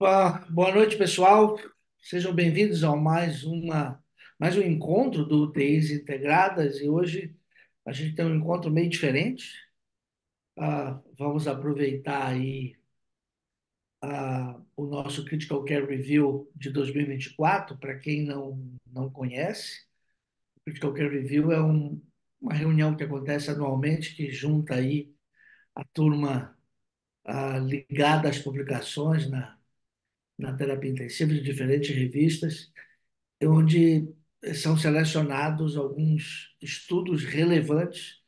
Boa noite, pessoal. Sejam bem-vindos a mais um encontro do UTIs Integradas e hoje a gente tem um encontro meio diferente. Vamos aproveitar aí o nosso Critical Care Review de 2024. Para quem não conhece, o Critical Care Review é uma reunião que acontece anualmente que junta aí a turma ligada às publicações na terapia intensiva de diferentes revistas onde são selecionados alguns estudos relevantes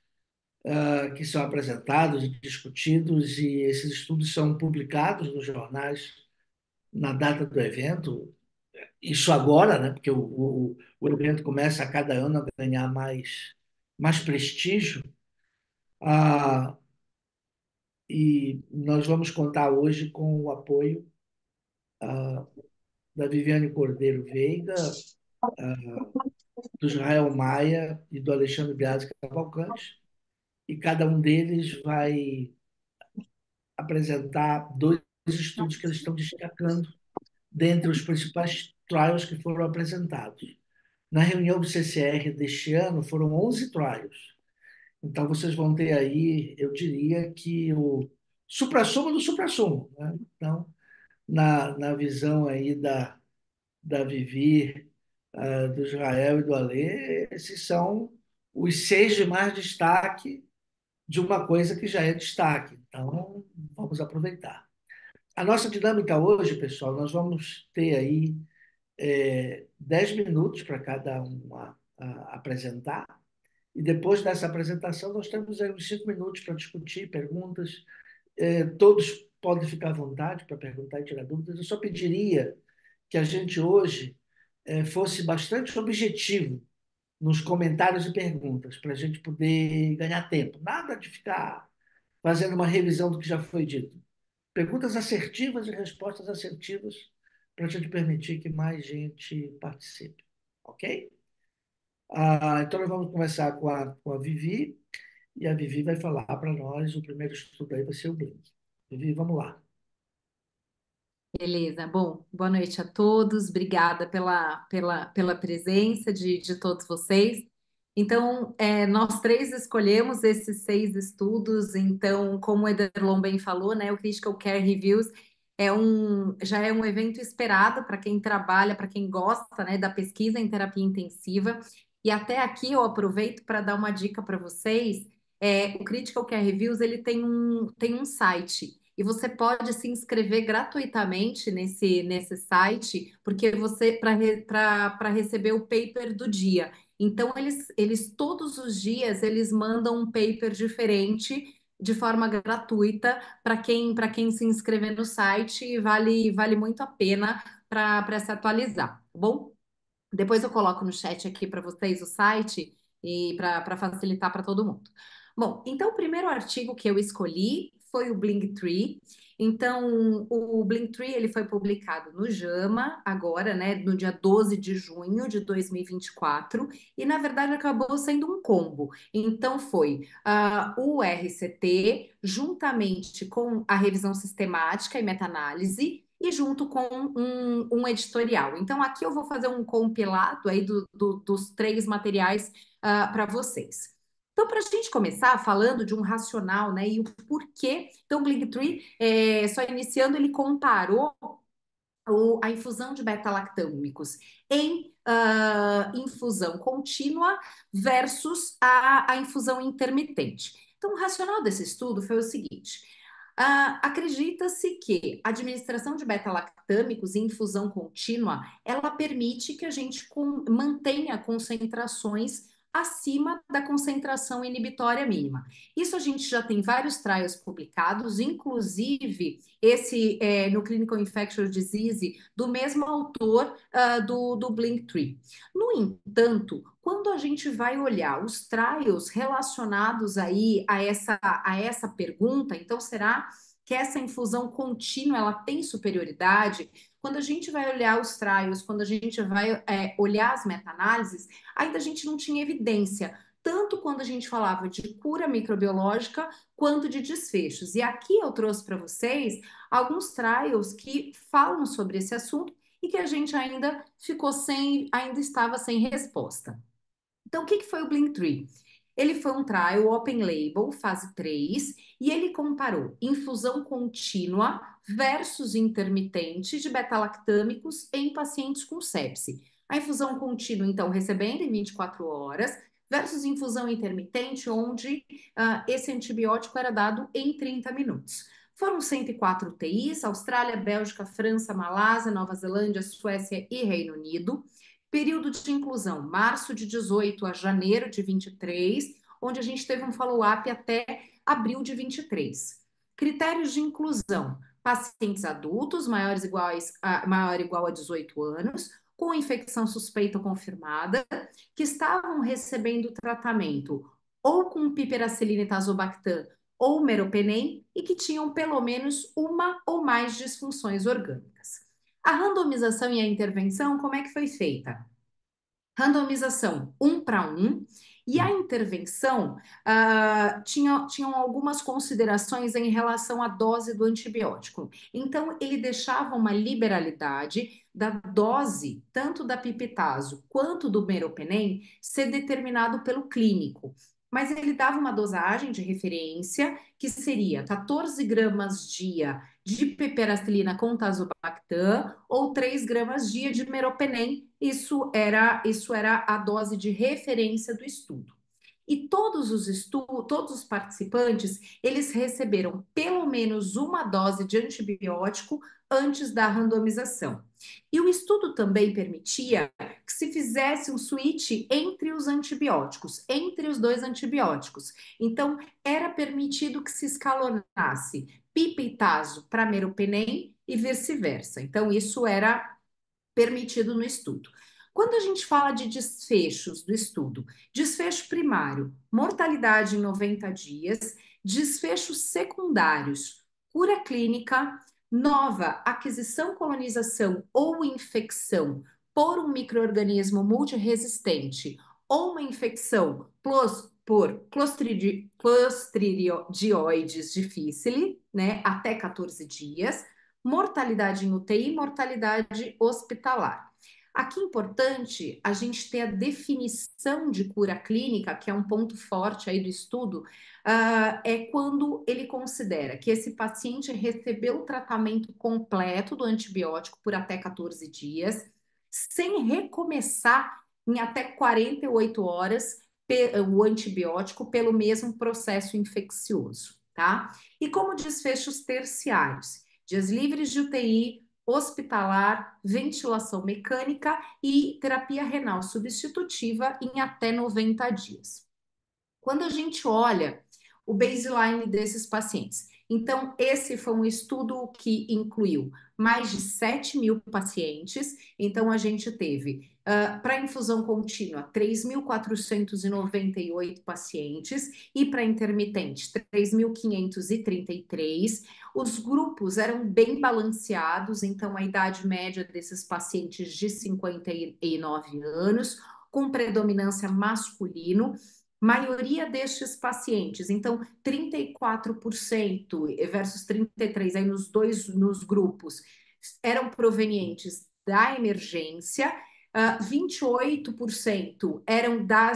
que são apresentados e discutidos, e esses estudos são publicados nos jornais na data do evento. Isso agora, né, porque o evento começa a cada ano a ganhar mais prestígio, ah, e nós vamos contar hoje com o apoio da Viviane Cordeiro Veiga, do Israel Maia e do Alexandre Biasi Cavalcante, e cada um deles vai apresentar dois estudos que eles estão destacando dentre os principais trials que foram apresentados. Na reunião do CCR deste ano, foram 11 trials. Então, vocês vão ter aí, eu diria que o suprassumo do suprassumo, né? Então, na visão aí da Vivi, do Israel e do Alê, esses são os seis de mais destaque de uma coisa que já é destaque. Então, vamos aproveitar. A nossa dinâmica hoje, pessoal, nós vamos ter aí 10 minutos para cada um apresentar, e depois dessa apresentação nós temos aí uns 5 minutos para discutir perguntas. Todos podem ficar à vontade para perguntar e tirar dúvidas. Eu só pediria que a gente hoje fosse bastante objetivo nos comentários e perguntas, para a gente poder ganhar tempo. Nada de ficar fazendo uma revisão do que já foi dito. Perguntas assertivas e respostas assertivas para a gente permitir que mais gente participe. Ok? Então, nós vamos começar com a Vivi, e a Vivi vai falar para nós. O primeiro estudo aí vai ser o Blink. Vivi, vamos lá. Beleza, bom, boa noite a todos, obrigada pela presença de todos vocês. Então, nós três escolhemos esses seis estudos, então, como o Ederlon bem falou, né, o Critical Care Reviews já é um evento esperado para quem trabalha, para quem gosta, né, da pesquisa em terapia intensiva, e até aqui eu aproveito para dar uma dica para vocês. O Critical Care Reviews, ele tem um site, e você pode se inscrever gratuitamente nesse site, porque você para receber o paper do dia. Então, eles todos os dias eles mandam um paper diferente de forma gratuita para quem se inscrever no site, e vale muito a pena para se atualizar, tá bom? Depois eu coloco no chat aqui para vocês o site e para facilitar para todo mundo. Bom, então o primeiro artigo que eu escolhi foi o Blink-3. Então, o Blink-3 ele foi publicado no JAMA agora, né, no dia 12 de junho de 2024, e na verdade acabou sendo um combo. Então, foi o RCT juntamente com a revisão sistemática e meta-análise, e junto com um editorial. Então, aqui eu vou fazer um compilado aí dos três materiais para vocês. Então, para a gente começar falando de um racional, né, e o porquê. Então, o Blink-3, só iniciando, ele comparou a infusão de beta-lactâmicos em infusão contínua versus a infusão intermitente. Então, o racional desse estudo foi o seguinte: acredita-se que a administração de beta-lactâmicos em infusão contínua, ela permite que a gente mantenha concentrações acima da concentração inibitória mínima. Isso a gente já tem vários trials publicados, inclusive esse no Clinical Infectious Disease, do mesmo autor do Blink-3. No entanto, quando a gente vai olhar os trials relacionados aí a essa pergunta, então será que essa infusão contínua ela tem superioridade? Quando a gente vai olhar os trials, quando a gente vai olhar as meta-análises, ainda a gente não tinha evidência tanto quando a gente falava de cura microbiológica quanto de desfechos. E aqui eu trouxe para vocês alguns trials que falam sobre esse assunto e que a gente ainda estava sem resposta. Então, o que foi o Blink-3? Ele foi um trial open label, fase 3, e ele comparou infusão contínua versus intermitente de beta-lactâmicos em pacientes com sepse. A infusão contínua, então, recebendo em 24 horas, versus infusão intermitente, onde esse antibiótico era dado em 30 minutos. Foram 104 UTIs, Austrália, Bélgica, França, Malásia, Nova Zelândia, Suécia e Reino Unido. Período de inclusão, março de 18 a janeiro de 23, onde a gente teve um follow-up até abril de 23. Critérios de inclusão, pacientes adultos, maior ou igual a 18 anos, com infecção suspeita ou confirmada, que estavam recebendo tratamento ou com piperacilina e tazobactam ou meropenem e que tinham pelo menos uma ou mais disfunções orgânicas. A randomização e a intervenção, como é que foi feita? Randomização 1 para 1, e a intervenção tinham algumas considerações em relação à dose do antibiótico. Então, ele deixava uma liberalidade da dose, tanto da pipitazo quanto do meropenem, ser determinado pelo clínico. Mas ele dava uma dosagem de referência, que seria 14 gramas dia de piperacilina com tazobactam ou 3 gramas dia de meropenem. Isso era a dose de referência do estudo. E todos os participantes, eles receberam pelo menos uma dose de antibiótico antes da randomização. E o estudo também permitia que se fizesse um switch entre os antibióticos, entre os dois antibióticos. Então, era permitido que se escalonasse pipa e tazo para meropenem e vice-versa. Então, isso era permitido no estudo. Quando a gente fala de desfechos do estudo, desfecho primário, mortalidade em 90 dias, desfechos secundários, cura clínica, nova aquisição, colonização ou infecção por um micro-organismo multiresistente ou uma infecção por Clostridioides difficile, né, até 14 dias, mortalidade em UTI e mortalidade hospitalar. Aqui é importante a gente ter a definição de cura clínica, que é um ponto forte aí do estudo, é quando ele considera que esse paciente recebeu o tratamento completo do antibiótico por até 14 dias, sem recomeçar em até 48 horas o antibiótico pelo mesmo processo infeccioso, tá? E como desfechos terciários, dias livres de UTI, hospitalar, ventilação mecânica e terapia renal substitutiva em até 90 dias. Quando a gente olha o baseline desses pacientes, então esse foi um estudo que incluiu mais de 7 mil pacientes, então a gente teve para infusão contínua 3.498 pacientes e para intermitente 3.533. Os grupos eram bem balanceados, então a idade média desses pacientes de 59 anos, com predominância masculino. Maioria destes pacientes, então 34% versus 33% aí nos grupos, eram provenientes da emergência, 28% eram da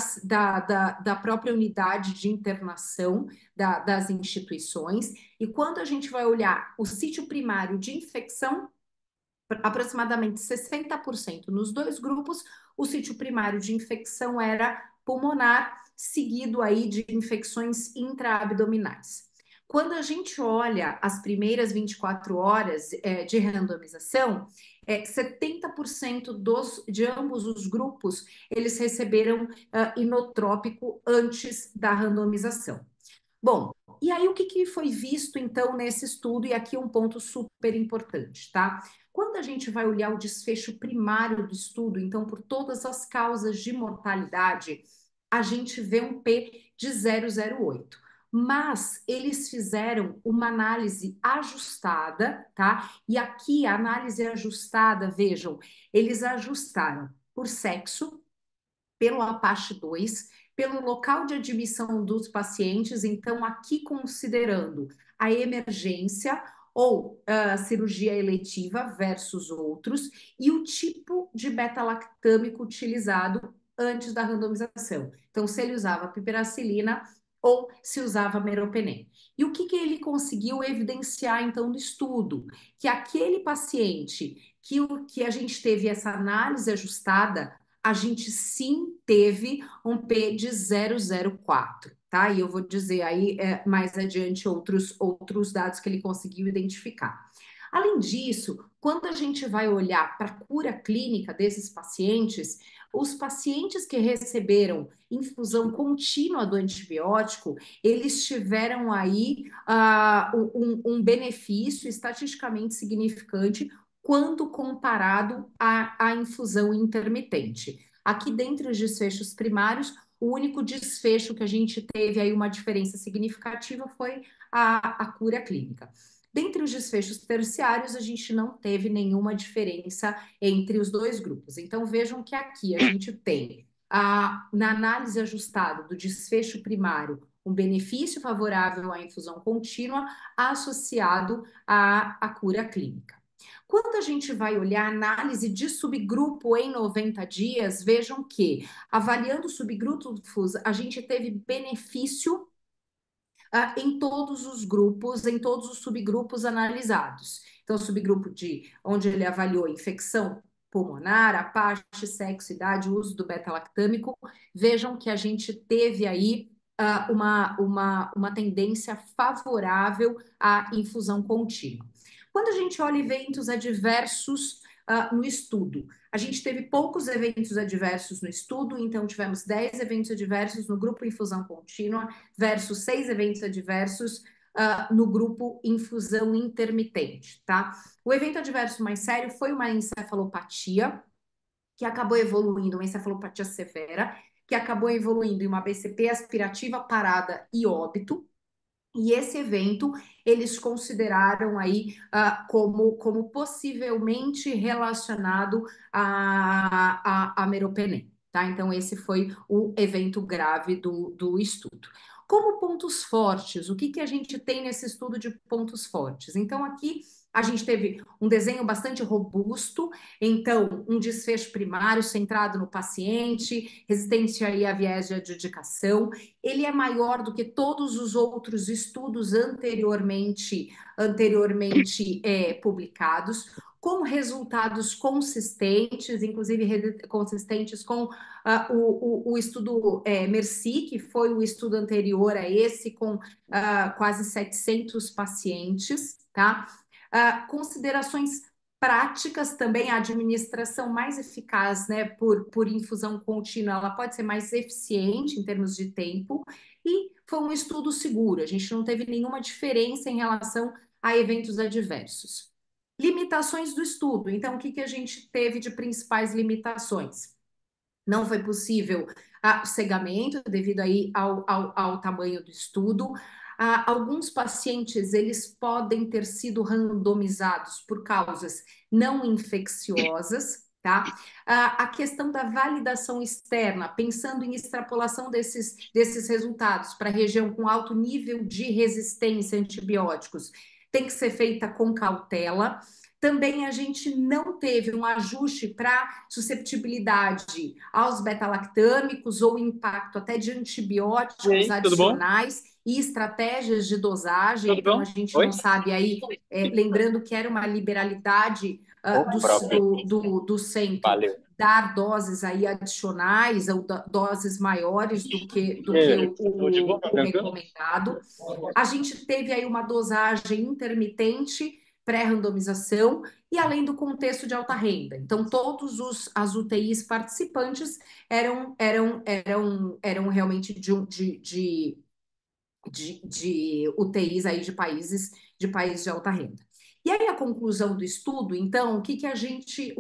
própria unidade de internação das instituições, e quando a gente vai olhar o sítio primário de infecção, aproximadamente 60% nos dois grupos, o sítio primário de infecção era pulmonar, seguido aí de infecções intraabdominais. Quando a gente olha as primeiras 24 horas de randomização, 70% de ambos os grupos, eles receberam inotrópico antes da randomização. Bom, e aí o que foi visto então nesse estudo? E aqui um ponto super importante, tá? Quando a gente vai olhar o desfecho primário do estudo, então por todas as causas de mortalidade, a gente vê um P de 0,08. Mas eles fizeram uma análise ajustada, tá? E aqui a análise ajustada, vejam, eles ajustaram por sexo, pelo Apache 2, pelo local de admissão dos pacientes, então aqui considerando a emergência ou cirurgia eletiva versus outros, e o tipo de beta-lactâmico utilizado antes da randomização. Então, se ele usava piperacilina ou se usava meropenem. E o que ele conseguiu evidenciar, então, no estudo? Que aquele paciente que a gente teve essa análise ajustada, a gente sim teve um P de 0,04, tá? E eu vou dizer aí mais adiante outros dados que ele conseguiu identificar. Além disso, quando a gente vai olhar para a cura clínica desses pacientes, os pacientes que receberam infusão contínua do antibiótico, eles tiveram aí um benefício estatisticamente significante quando comparado à infusão intermitente. Aqui, dentre os desfechos primários, o único desfecho que a gente teve aí uma diferença significativa foi a cura clínica. Dentre os desfechos terciários, a gente não teve nenhuma diferença entre os dois grupos. Então, vejam que aqui a gente tem, na análise ajustada do desfecho primário, um benefício favorável à infusão contínua associado à cura clínica. Quando a gente vai olhar a análise de subgrupo em 90 dias, vejam que, avaliando subgrupos, a gente teve benefício em todos os grupos, em todos os subgrupos analisados. Então, o subgrupo de onde ele avaliou infecção pulmonar, Apache, sexo, idade, uso do beta-lactâmico, vejam que a gente teve aí uma tendência favorável à infusão contínua. Quando a gente olha eventos adversos no estudo, a gente teve poucos eventos adversos no estudo, então tivemos 10 eventos adversos no grupo infusão contínua versus 6 eventos adversos no grupo infusão intermitente, tá? O evento adverso mais sério foi uma encefalopatia, que acabou evoluindo, uma encefalopatia severa, que acabou evoluindo em uma BCP aspirativa parada e óbito. E esse evento eles consideraram aí como possivelmente relacionado a meropenem, tá? Então, esse foi o evento grave do estudo. Como pontos fortes, o que a gente tem nesse estudo de pontos fortes? Então, aqui a gente teve um desenho bastante robusto, então, um desfecho primário centrado no paciente, resistência aí a viés de adjudicação, ele é maior do que todos os outros estudos anteriormente publicados, com resultados consistentes, inclusive consistentes com o estudo Mercy, que foi o estudo anterior a esse, com quase 700 pacientes, tá? Considerações práticas também, a administração mais eficaz, né, por infusão contínua, ela pode ser mais eficiente em termos de tempo, e foi um estudo seguro, a gente não teve nenhuma diferença em relação a eventos adversos. Limitações do estudo, então, o que a gente teve de principais limitações? Não foi possível o cegamento devido aí ao tamanho do estudo. Alguns pacientes, eles podem ter sido randomizados por causas não infecciosas, tá? A questão da validação externa, pensando em extrapolação desses resultados para a região com alto nível de resistência a antibióticos, tem que ser feita com cautela. Também a gente não teve um ajuste para susceptibilidade aos beta-lactâmicos ou impacto até de antibióticos Ei, tudo bom? adicionais e estratégias de dosagem. Tudo Então, bom? a gente Oi? não sabe aí, lembrando que era uma liberalidade O próprio. do centro Valeu. dar doses aí adicionais ou doses maiores do que Tudo de boa, o tranquilo? recomendado. A gente teve aí uma dosagem intermitente pré-randomização e além do contexto de alta renda. Então, todos as UTIs participantes eram realmente de UTIs aí de países de alta renda. E aí a conclusão do estudo, então, o que a gente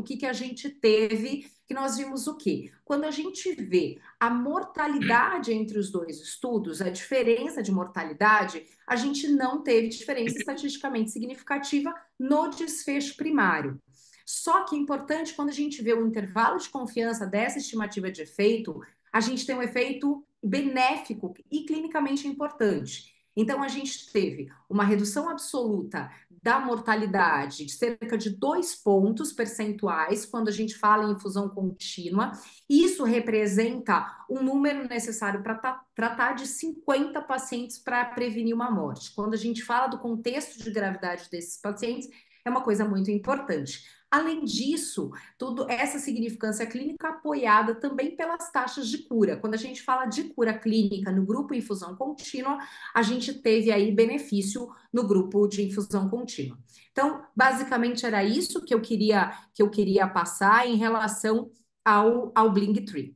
teve, que nós vimos o quê? Quando a gente vê a mortalidade entre os dois estudos, a diferença de mortalidade, a gente não teve diferença estatisticamente significativa no desfecho primário. Só que é importante, quando a gente vê o intervalo de confiança dessa estimativa de efeito, a gente tem um efeito benéfico e clinicamente importante. Então, a gente teve uma redução absoluta da mortalidade de cerca de 2 pontos percentuais quando a gente fala em infusão contínua. Isso representa um número necessário para tratar de 50 pacientes para prevenir uma morte. Quando a gente fala do contexto de gravidade desses pacientes, é uma coisa muito importante. Além disso, tudo essa significância clínica apoiada também pelas taxas de cura. Quando a gente fala de cura clínica no grupo infusão contínua, a gente teve aí benefício no grupo de infusão contínua. Então, basicamente era isso que eu queria passar em relação ao Bling Tree.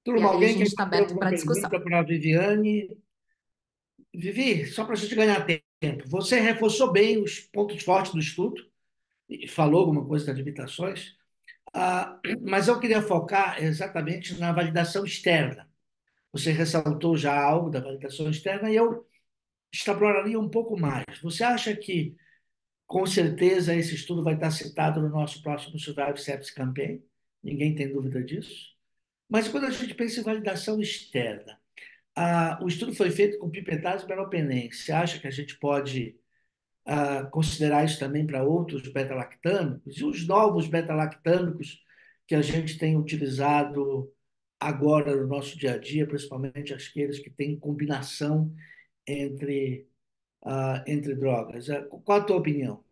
E Turma, aí a alguém gente quer está fazer aberto alguma para discussão. pergunta para a Viviane? Vivi, só para a gente ganhar tempo, você reforçou bem os pontos fortes do estudo, e falou alguma coisa das limitações, mas eu queria focar exatamente na validação externa. Você ressaltou já algo da validação externa e eu extrapolaria um pouco mais. Você acha que, com certeza, esse estudo vai estar citado no nosso próximo Survival Sepsis Campaign? Ninguém tem dúvida disso. Mas quando a gente pensa em validação externa, o estudo foi feito com pipetase meropenem. Você acha que a gente pode considerar isso também para outros beta-lactâmicos? E os novos beta-lactâmicos que a gente tem utilizado agora no nosso dia a dia, principalmente aqueles que têm combinação entre, entre drogas. Qual a tua opinião?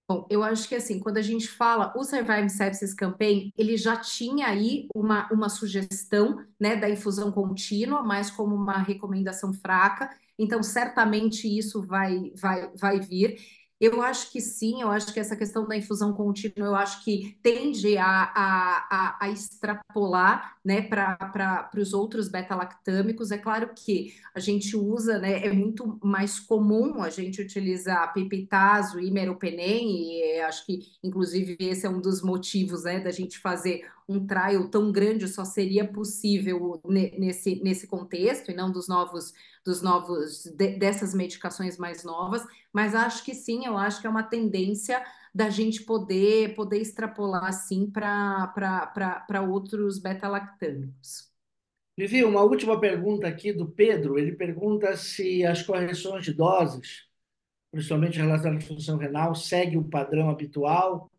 Bom, eu acho que assim, quando a gente fala o Survive Sepsis Campaign, ele já tinha aí uma sugestão, né, da infusão contínua, mas como uma recomendação fraca. Então, certamente isso vai vir. Eu acho que sim, eu acho que essa questão da infusão contínua, eu acho que tende a extrapolar, né, para os outros beta-lactâmicos. É claro que a gente usa, né, é muito mais comum a gente utilizar pipitazo e meropenem, e acho que, inclusive, esse é um dos motivos, né, da gente fazer um trial tão grande, só seria possível nesse contexto, e não dessas medicações mais novas, mas acho que sim, eu acho que é uma tendência da gente poder extrapolar, assim, para outros beta-lactâmicos. Vivi, uma última pergunta aqui do Pedro. Ele pergunta se as correções de doses, principalmente relacionadas à função renal, seguem o padrão habitual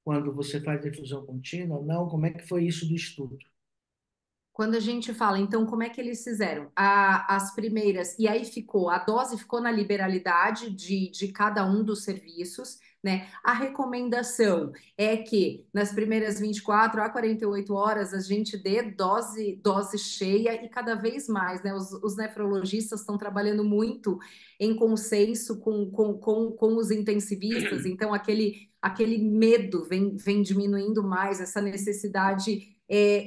quando você faz a infusão contínua ou não? Como é que foi isso do estudo? Quando a gente fala, então, como é que eles fizeram? As primeiras, e aí a dose ficou na liberalidade de cada um dos serviços, né? A recomendação é que nas primeiras 24 a 48 horas a gente dê dose cheia e cada vez mais, né? Os nefrologistas estão trabalhando muito em consenso com os intensivistas, então aquele medo vem diminuindo mais, essa necessidade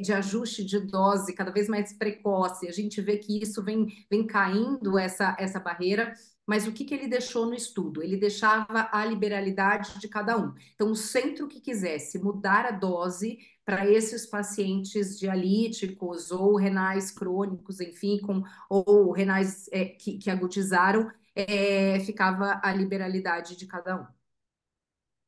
de ajuste de dose cada vez mais precoce. A gente vê que isso vem caindo essa barreira, mas o que ele deixou no estudo? Ele deixava a liberalidade de cada um. Então, o centro que quisesse mudar a dose para esses pacientes dialíticos ou renais crônicos, enfim, ou renais que agudizaram, ficava a liberalidade de cada um.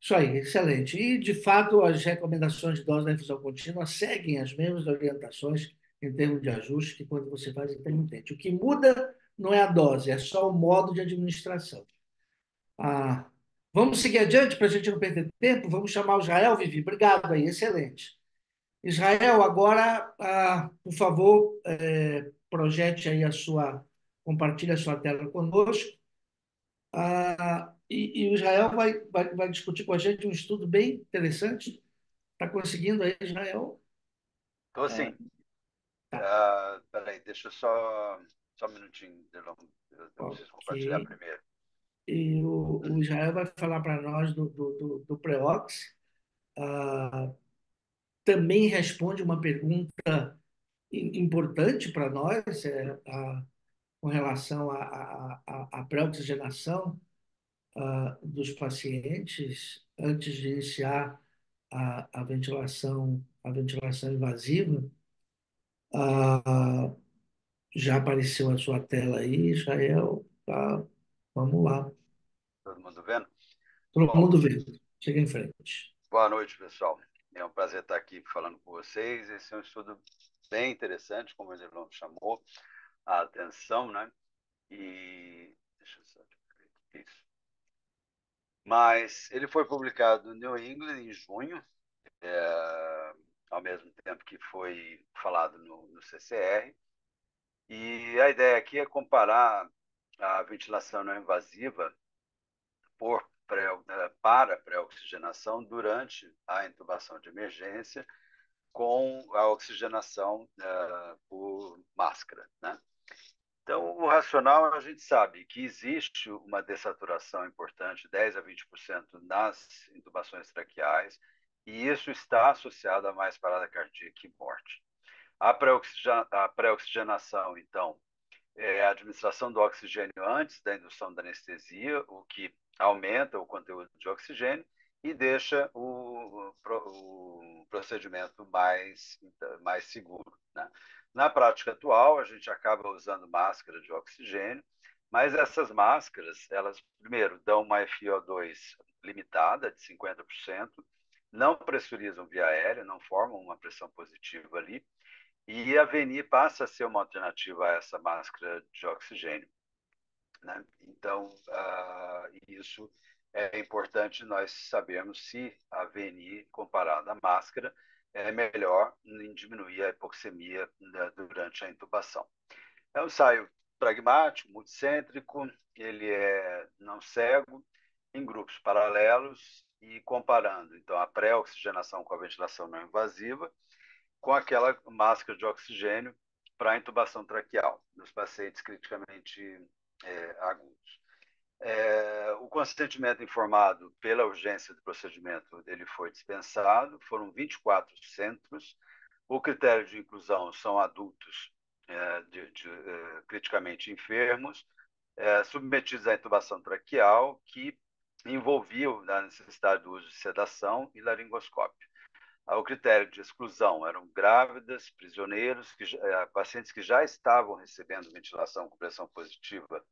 Isso aí, excelente. E, de fato, as recomendações de dose da infusão contínua seguem as mesmas orientações em termos de ajuste que quando você faz intermitente. O que muda não é a dose, é só o modo de administração. Ah, vamos seguir adiante para a gente não perder tempo? Vamos chamar o Israel, Vivi. Obrigado aí, excelente. Israel, agora, por favor, projete aí compartilhe a sua tela conosco. E o Israel vai discutir com a gente um estudo bem interessante. Está conseguindo aí, Israel? Tô sim. Tá. Peraí, deixa eu só um minutinho. Eu preciso Ok. compartilhar primeiro. E o Israel vai falar para nós do Preox. Ah, também responde uma pergunta importante para nós, com relação à pré-oxigenação dos pacientes antes de iniciar a ventilação invasiva. Ah, já apareceu a sua tela aí, Israel. Tá, vamos lá. Todo mundo vendo? Todo Bom, mundo vendo. Chega em frente. boa noite, pessoal. É um prazer estar aqui falando com vocês. Esse é um estudo bem interessante, como ele não chamou a atenção, né? E deixa eu só isso. Mas ele foi publicado no New England em junho, ao mesmo tempo que foi falado no CCR. E a ideia aqui é comparar a ventilação não invasiva para pré-oxigenação durante a intubação de emergência com a oxigenação por máscara, né? Então, o racional, a gente sabe que existe uma dessaturação importante, 10 a 20% nas intubações traqueais, e isso está associado a mais parada cardíaca e morte. A pré-oxigenação, então, é a administração do oxigênio antes da indução da anestesia, o que aumenta o conteúdo de oxigênio e deixa o procedimento mais seguro, né? Na prática atual, a gente acaba usando máscara de oxigênio, mas essas máscaras, elas, primeiro, dão uma FiO2 limitada, de 50%, não pressurizam via aérea, não formam uma pressão positiva ali, e a VNI passa a ser uma alternativa a essa máscara de oxigênio, né? Então, isso é importante nós sabermos se a VNI, comparada à máscara, é melhor em diminuir a hipoxemia, né, durante a intubação. É um ensaio pragmático, multicêntrico, ele é não cego, em grupos paralelos e comparando, então, a pré-oxigenação com a ventilação não invasiva com aquela máscara de oxigênio para intubação traqueal nos pacientes criticamente agudos. O consentimento informado pela urgência do procedimento ele foi dispensado, foram 24 centros. O critério de inclusão são adultos criticamente enfermos, submetidos à intubação traqueal, que envolviam a necessidade do uso de sedação e laringoscópio. O critério de exclusão eram grávidas, prisioneiros, pacientes que já estavam recebendo ventilação com pressão positiva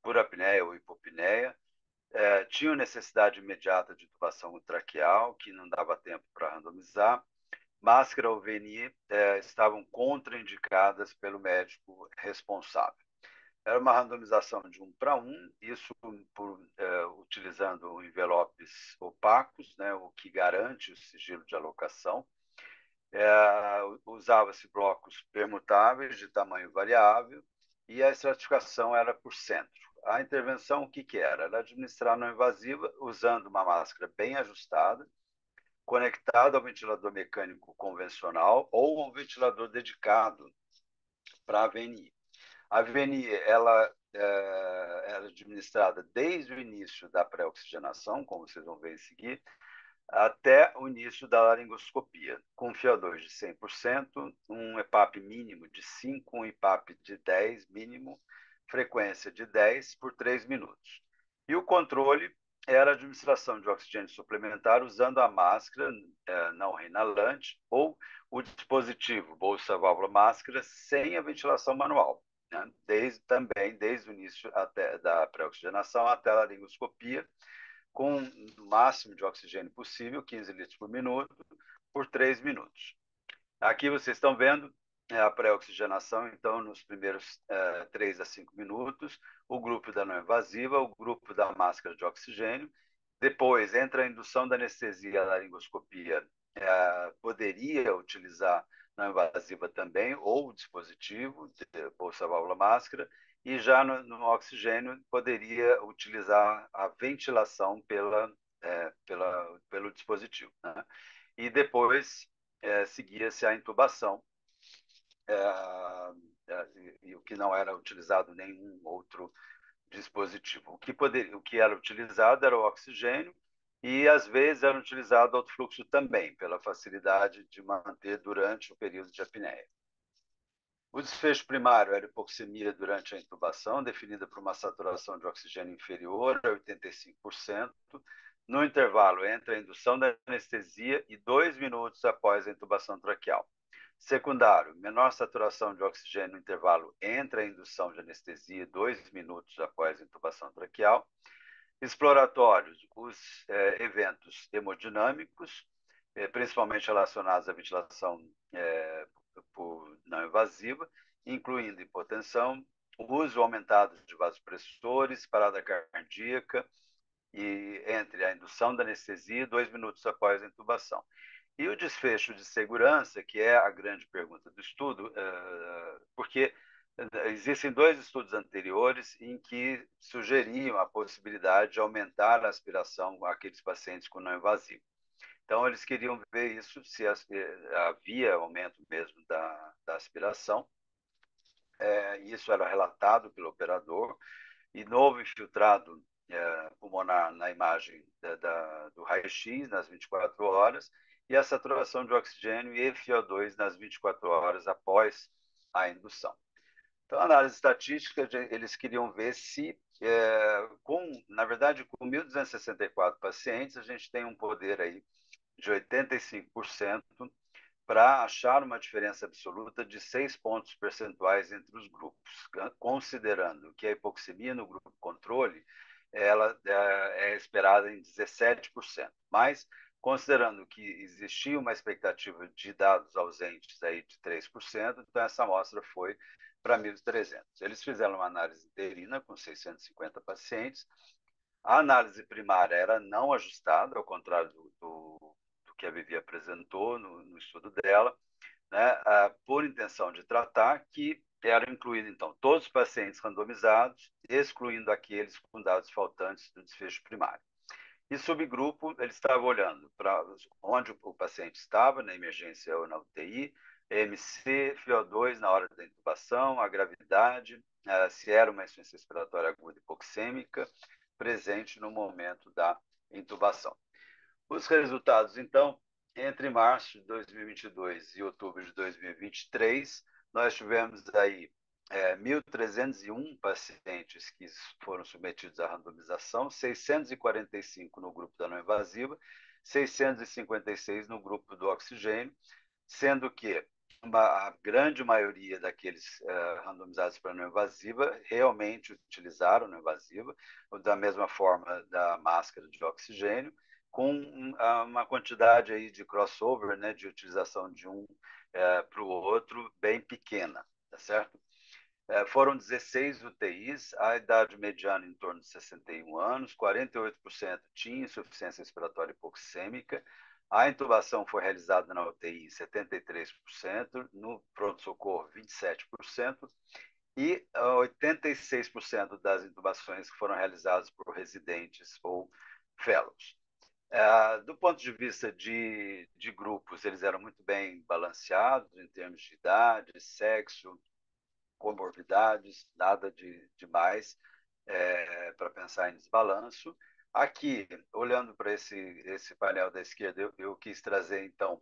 por apneia ou hipopneia, tinham necessidade imediata de intubação traqueal, que não dava tempo para randomizar, máscara ou VNI estavam contraindicadas pelo médico responsável. Era uma randomização de 1 para 1, isso utilizando envelopes opacos, né, o que garante o sigilo de alocação. Usava-se blocos permutáveis de tamanho variável e a estratificação era por centro. A intervenção, o que era? Era administrar não invasiva usando uma máscara bem ajustada, conectada ao ventilador mecânico convencional ou um ventilador dedicado para a VNI. A VNI ela era administrada desde o início da pré-oxigenação, como vocês vão ver em seguida, até o início da laringoscopia, com FiO2 de 100%, um EPAP mínimo de 5, um EPAP de 10 mínimo, frequência de 10 por 3 minutos. E o controle era a administração de oxigênio suplementar usando a máscara não reinalante ou o dispositivo bolsa-válvula máscara sem a ventilação manual, né? Desde o início da pré-oxigenação até a laringoscopia, com o máximo de oxigênio possível, 15 litros por minuto, por 3 minutos. Aqui vocês estão vendo a pré-oxigenação, então, nos primeiros 3 a 5 minutos, o grupo da não invasiva, o grupo da máscara de oxigênio. Depois, entra a indução da anestesia e a laringoscopia, poderia utilizar não invasiva também, ou o dispositivo, bolsa-válvula máscara, e já no oxigênio poderia utilizar a ventilação pelo dispositivo, né? E depois seguia-se a intubação, e o que não era utilizado nenhum outro dispositivo. O que era utilizado era o oxigênio e, às vezes, era utilizado alto fluxo também, pela facilidade de manter durante o período de apneia. O desfecho primário era hipoxemia durante a intubação, definida por uma saturação de oxigênio inferior a 85%, no intervalo entre a indução da anestesia e 2 minutos após a intubação traqueal. Secundário, menor saturação de oxigênio no intervalo entre a indução de anestesia e 2 minutos após a intubação traqueal. Exploratórios, os eventos hemodinâmicos, principalmente relacionados à ventilação por não invasiva, incluindo hipotensão, uso aumentado de vasopressores, parada cardíaca, e entre a indução da anestesia e 2 minutos após a intubação. E o desfecho de segurança, que é a grande pergunta do estudo, porque existem 2 estudos anteriores em que sugeriam a possibilidade de aumentar a aspiração àqueles pacientes com não invasivo. Então, eles queriam ver isso, se havia aumento mesmo da aspiração. Isso era relatado pelo operador, e novo infiltrado pulmonar na imagem do raio-x nas 24 horas, e a saturação de oxigênio e FiO2 nas 24 horas após a indução. Então, a análise estatística, eles queriam ver se, na verdade, com 1.264 pacientes, a gente tem um poder aí de 85% para achar uma diferença absoluta de 6 pontos percentuais entre os grupos, considerando que a hipoxemia no grupo controle ela é esperada em 17%, mas considerando que existia uma expectativa de dados ausentes aí de 3%, então essa amostra foi para 1.300. Eles fizeram uma análise interina com 650 pacientes. A análise primária era não ajustada, ao contrário do que a Vivi apresentou no estudo dela, né, por intenção de tratar, que eram incluídos, então, todos os pacientes randomizados, excluindo aqueles com dados faltantes do desfecho primário. E subgrupo, ele estava olhando para onde o paciente estava, na emergência ou na UTI, MC, FiO2 na hora da intubação, a gravidade, se era uma insuficiência respiratória aguda hipoxêmica, presente no momento da intubação. Os resultados, então, entre março de 2022 e outubro de 2023, nós tivemos aí 1.301 pacientes que foram submetidos à randomização, 645 no grupo da não invasiva, 656 no grupo do oxigênio, sendo que a grande maioria daqueles randomizados para não invasiva realmente utilizaram não invasiva, da mesma forma da máscara de oxigênio, com uma quantidade aí de crossover, né, de utilização de um para o outro bem pequena, tá certo? Foram 16 UTIs, a idade mediana em torno de 61 anos, 48% tinha insuficiência respiratória hipoxêmica, a intubação foi realizada na UTI 73%, no pronto-socorro 27%, e 86% das intubações foram realizadas por residentes ou fellows. Do ponto de vista de grupos, eles eram muito bem balanceados em termos de idade, sexo, comorbidades, nada de demais para pensar em desbalanço. Aqui, olhando para esse painel da esquerda, eu quis trazer, então,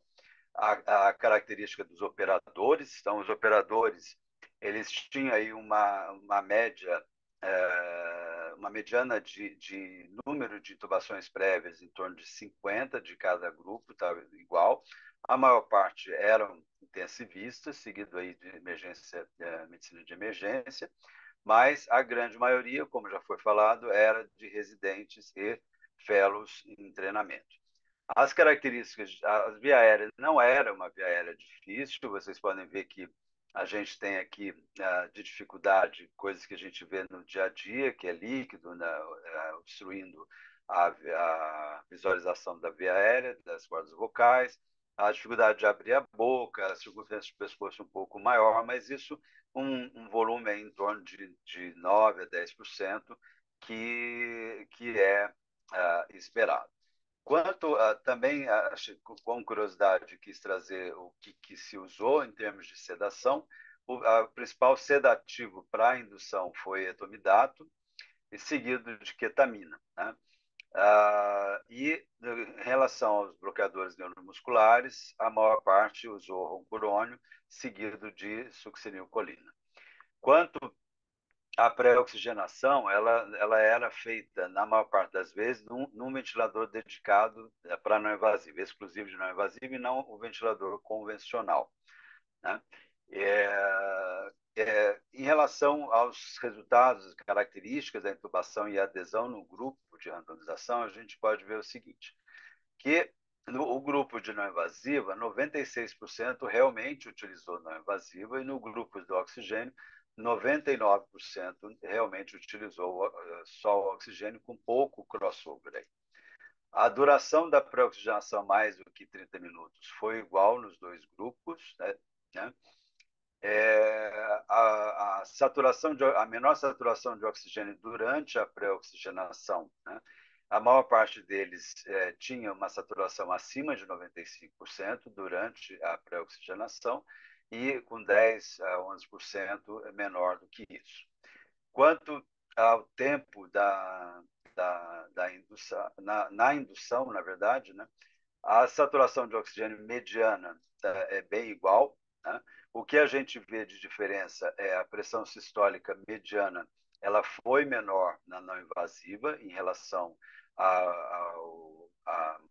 a característica dos operadores. Então, os operadores, eles tinham aí uma média, uma mediana de número de intubações prévias em torno de 50 de cada grupo, tá igual. A maior parte eram intensivistas, seguido aí de medicina de emergência, mas a grande maioria, como já foi falado, era de residentes e fellows em treinamento. As características, a via aérea não era uma via aérea difícil, vocês podem ver que a gente tem aqui de dificuldade coisas que a gente vê no dia a dia, que é líquido, obstruindo a visualização da via aérea, das cordas vocais, a dificuldade de abrir a boca, a circunferência do pescoço um pouco maior, mas isso um volume em torno de 9 a 10% que é esperado. Quanto também, com curiosidade, quis trazer o que se usou em termos de sedação. O principal sedativo para a indução foi etomidato, e seguido de ketamina, né? E em relação aos bloqueadores neuromusculares, a maior parte usou ronquurônio, seguido de succinilcolina. Quanto a pré-oxigenação, ela era feita, na maior parte das vezes, num ventilador dedicado para não invasivo, exclusivo de não invasivo, e não o ventilador convencional, né? Em relação aos resultados, características da intubação e adesão no grupo de randomização, a gente pode ver o seguinte, que o grupo de não invasiva, 96% realmente utilizou não invasiva, e no grupo do oxigênio, 99% realmente utilizou só o oxigênio, com pouco crossover aí. A duração da pré-oxigenação mais do que 30 minutos foi igual nos dois grupos, né? A menor saturação de oxigênio durante a pré-oxigenação, né? A maior parte deles tinha uma saturação acima de 95% durante a pré-oxigenação, e com 10 a 11% menor do que isso. Quanto ao tempo da indução, na indução, na verdade, né? A saturação de oxigênio mediana é bem igual, né? O que a gente vê de diferença é a pressão sistólica mediana, ela foi menor na não invasiva em relação à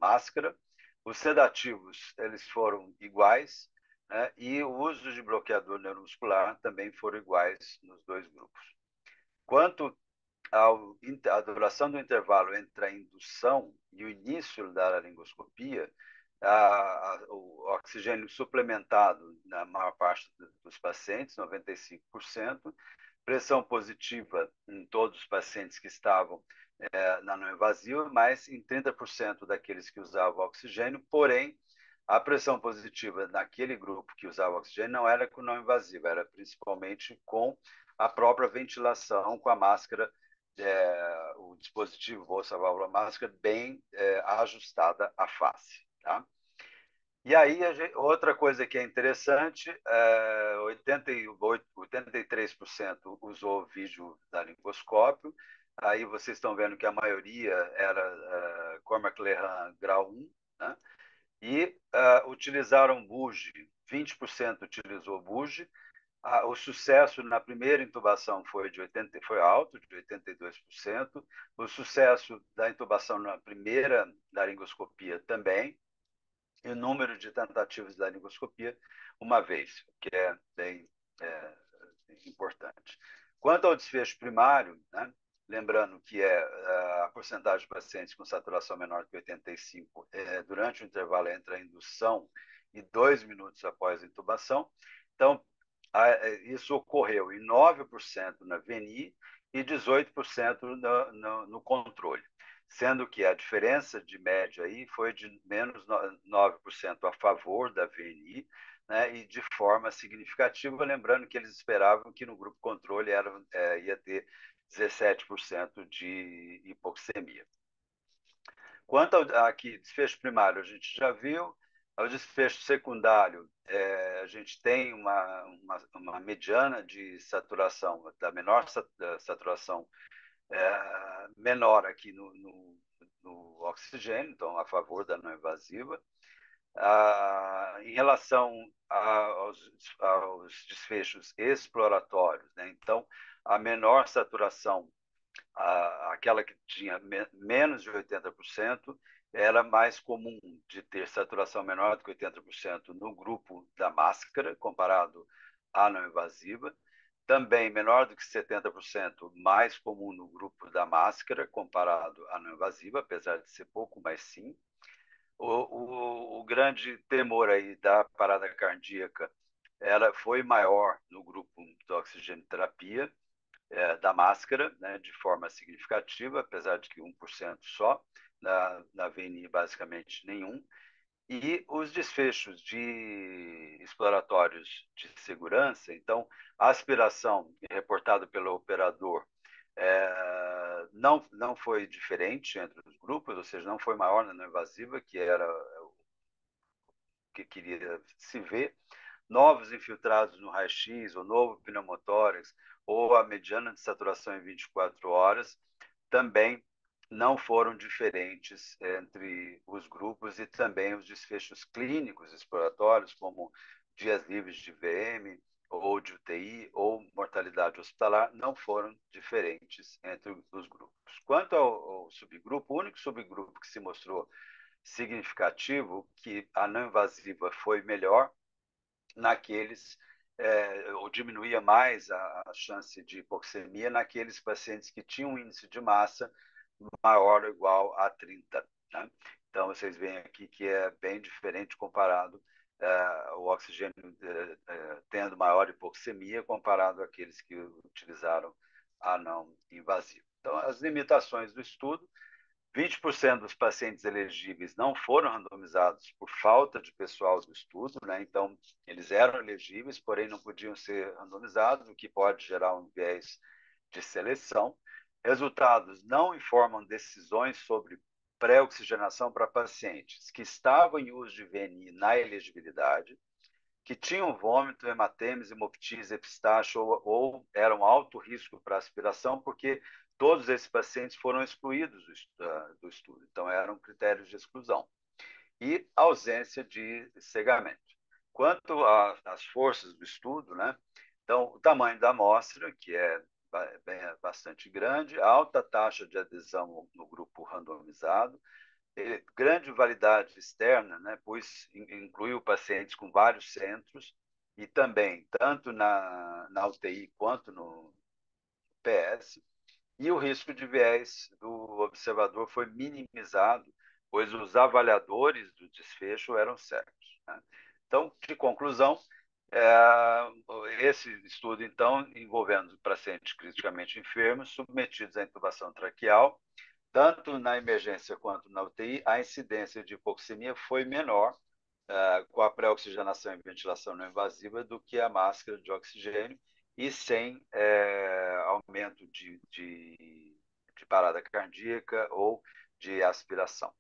máscara. Os sedativos, eles foram iguais, né? E o uso de bloqueador neuromuscular também foram iguais nos dois grupos. Quanto à duração do intervalo entre a indução e o início da laringoscopia, o oxigênio suplementado na maior parte dos pacientes, 95%, pressão positiva em todos os pacientes que estavam na não invasiva, mas em 30% daqueles que usavam oxigênio, porém, a pressão positiva naquele grupo que usava oxigênio não era com não invasiva, era principalmente com a própria ventilação, com a máscara, o dispositivo bolsa-válvula máscara bem ajustada à face. Tá? E aí, outra coisa que é interessante, 83% usou vídeo da laringoscópio. Aí vocês estão vendo que a maioria era Cormac-Lehane grau 1, né? E utilizaram bugie, 20% utilizou bugie. O sucesso na primeira intubação foi alto, de 82%. O sucesso da intubação na primeira laringoscopia também. E o número de tentativas de laringoscopia, uma vez, que é bem importante. Quanto ao desfecho primário, né, lembrando que a porcentagem de pacientes com saturação menor que 85 durante o intervalo entre a indução e 2 minutos após a intubação. Então, isso ocorreu em 9% na VNI e 18% no controle, sendo que a diferença de média aí foi de menos 9% a favor da VNI, né, e de forma significativa, lembrando que eles esperavam que no grupo controle ia ter 17% de hipoxemia. Quanto ao desfecho primário, a gente já viu. Ao desfecho secundário, a gente tem uma mediana de saturação, da menor saturação menor aqui no oxigênio, então a favor da não invasiva. Em relação aos desfechos exploratórios, né? Então, a menor saturação, aquela que tinha menos de 80%, era mais comum de ter saturação menor do que 80% no grupo da máscara, comparado à não invasiva. Também menor do que 70%, mais comum no grupo da máscara, comparado à não invasiva, apesar de ser pouco, mas sim. O grande temor aí da parada cardíaca foi maior no grupo de oxigenoterapia, da máscara, né, de forma significativa, apesar de que 1% só, na VNI basicamente nenhum. E os desfechos exploratórios de segurança, então, a aspiração reportada pelo operador não foi diferente entre os grupos, ou seja, não foi maior na não invasiva, que era o que queria se ver. Novos infiltrados no raio-x, ou novo pneumotórax, ou a mediana de saturação em 24 horas, também não foram diferentes entre os grupos, e também os desfechos clínicos exploratórios, como dias livres de VM, ou de UTI, ou mortalidade hospitalar, não foram diferentes entre os grupos. Quanto ao subgrupo, o único subgrupo que se mostrou significativo, que a não invasiva foi melhor, naqueles, ou diminuía mais a chance de hipoxemia naqueles pacientes que tinham um índice de massa maior ou igual a 30. Né? Então, vocês veem aqui que é bem diferente comparado o oxigênio tendo maior hipoxemia comparado àqueles que utilizaram a não invasiva. Então, as limitações do estudo: 20% dos pacientes elegíveis não foram randomizados por falta de pessoal do estudo, né? Então, eles eram elegíveis, porém não podiam ser randomizados, o que pode gerar um viés de seleção. Resultados não informam decisões sobre pré-oxigenação para pacientes que estavam em uso de VNI na elegibilidade, que tinham vômito, hematemes, hemoptise, epistaxe ou eram alto risco para aspiração, porque todos esses pacientes foram excluídos do estudo. Então, eram critérios de exclusão. E ausência de cegamento. Quanto às forças do estudo, né? Então, o tamanho da amostra, que é bastante grande, alta taxa de adesão no grupo randomizado, grande validade externa, né, pois incluiu pacientes com vários centros e também, tanto na UTI quanto no PS, e o risco de viés do observador foi minimizado, pois os avaliadores do desfecho eram certos, né? Então, de conclusão, esse estudo, então, envolvendo pacientes criticamente enfermos, submetidos à intubação traqueal, tanto na emergência quanto na UTI, a incidência de hipoxemia foi menor com a pré-oxigenação e ventilação não invasiva do que a máscara de oxigênio e sem aumento de parada cardíaca ou de aspiração.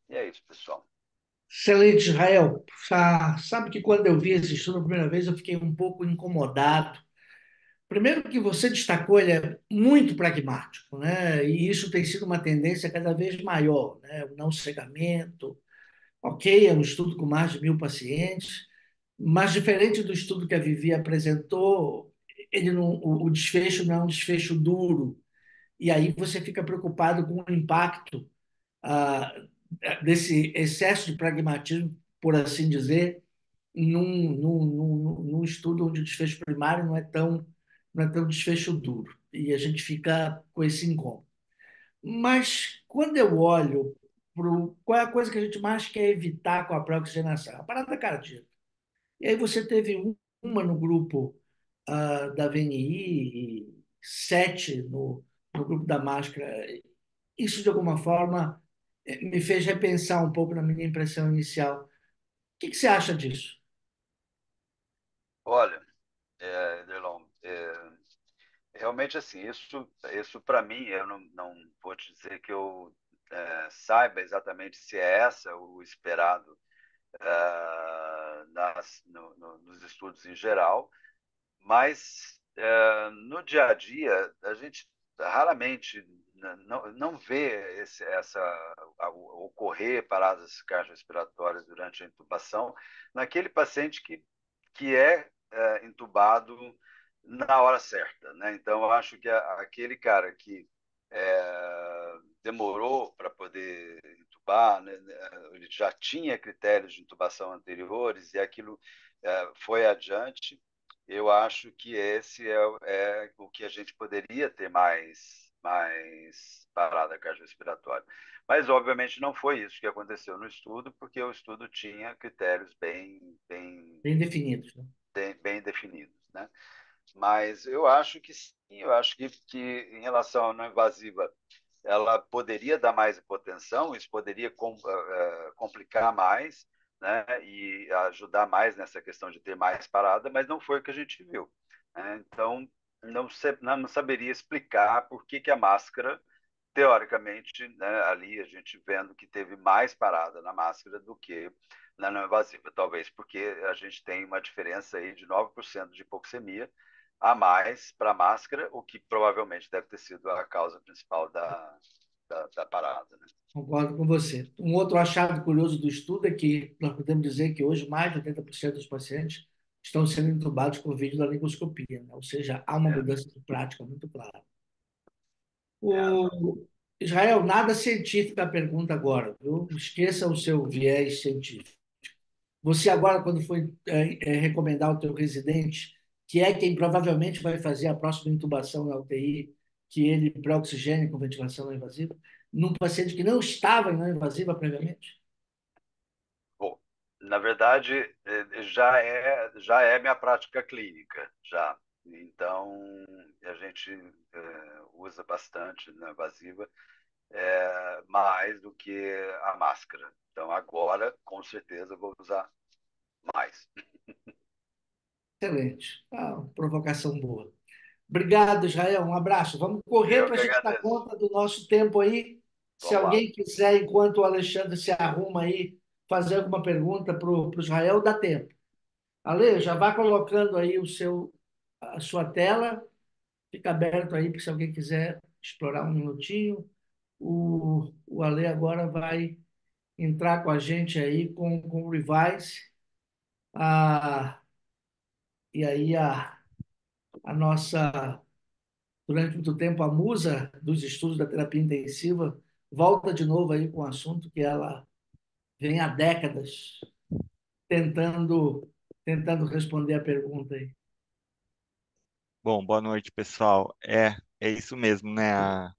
E é isso, pessoal. Excelente, Israel. Sabe que quando eu vi esse estudo a primeira vez, eu fiquei um pouco incomodado. Primeiro que você destacou, ele é muito pragmático, né? E isso tem sido uma tendência cada vez maior, né? O não cegamento, ok, é um estudo com mais de 1.000 pacientes, mas diferente do estudo que a Vivi apresentou, ele não, o desfecho não é um desfecho duro, e aí você fica preocupado com o impacto ah, desse excesso de pragmatismo, por assim dizer, num estudo onde o desfecho primário não é tão desfecho duro. E a gente fica com esse incômodo. Mas quando eu olho para qual é a coisa que a gente mais quer evitar com a pré-oxigenação? A parada cardíaca. E aí você teve uma no grupo da VNI e 7 no grupo da máscara. Isso, de alguma forma, me fez repensar um pouco na minha impressão inicial. O que você acha disso? Olha, Derlon, realmente assim, isso para mim, eu não vou te dizer que eu saiba exatamente se é essa o esperado nos estudos em geral, mas no dia a dia a gente raramente não vê ocorrer paradas cardiorrespiratórias durante a intubação naquele paciente que é entubado na hora certa, né? Então, eu acho que aquele cara que demorou para poder intubar, né? Ele já tinha critérios de intubação anteriores e aquilo foi adiante. Eu acho que esse é o que a gente poderia ter mais parada cardiorrespiratória. Mas, obviamente, não foi isso que aconteceu no estudo, porque o estudo tinha critérios Bem definidos, né? bem definidos, né? Mas eu acho que sim, eu acho que em relação à não invasiva, ela poderia dar mais hipotensão, isso poderia complicar mais, né, e ajudar mais nessa questão de ter mais parada, mas não foi o que a gente viu, né? Então, não saberia explicar por que a máscara, teoricamente, né, ali a gente vendo que teve mais parada na máscara do que na não invasiva, talvez porque a gente tem uma diferença aí de 9% de hipoxemia a mais para a máscara, o que provavelmente deve ter sido a causa principal da parada, né? Concordo com você. Um outro achado curioso do estudo é que nós podemos dizer que hoje mais de 80% dos pacientes estão sendo entubados com videolaringoscopia, né? Ou seja, há uma É, mudança de prática muito clara. não. O Israel, nada científico a pergunta agora, viu? Esqueça o seu viés científico. Você agora, quando for recomendar o teu residente, que é quem provavelmente vai fazer a próxima intubação na UTI, que ele pré-oxigênio com ventilação não invasiva, num paciente que não estava em não invasiva previamente? Bom, na verdade, já é minha prática clínica, já. Então, a gente usa bastante na invasiva, mais do que a máscara. Então, agora, com certeza, eu vou usar mais. Excelente. Provocação boa. Obrigado, Israel. Um abraço. Vamos correr Eu para a que gente dar agradeço. conta do nosso tempo aí. Se Vamos lá. alguém quiser, enquanto o Alexandre se arruma aí, fazer alguma pergunta para o Israel, dá tempo. Ale, já vá colocando aí a sua tela. Fica aberto aí para se alguém quiser explorar um minutinho. O Ale agora vai entrar com a gente aí com o Revise. A, e aí a nossa, durante muito tempo, a musa dos estudos da terapia intensiva volta de novo aí com o assunto que ela vem há décadas tentando, tentando responder a pergunta aí. Bom, boa noite, pessoal. É isso mesmo, né? A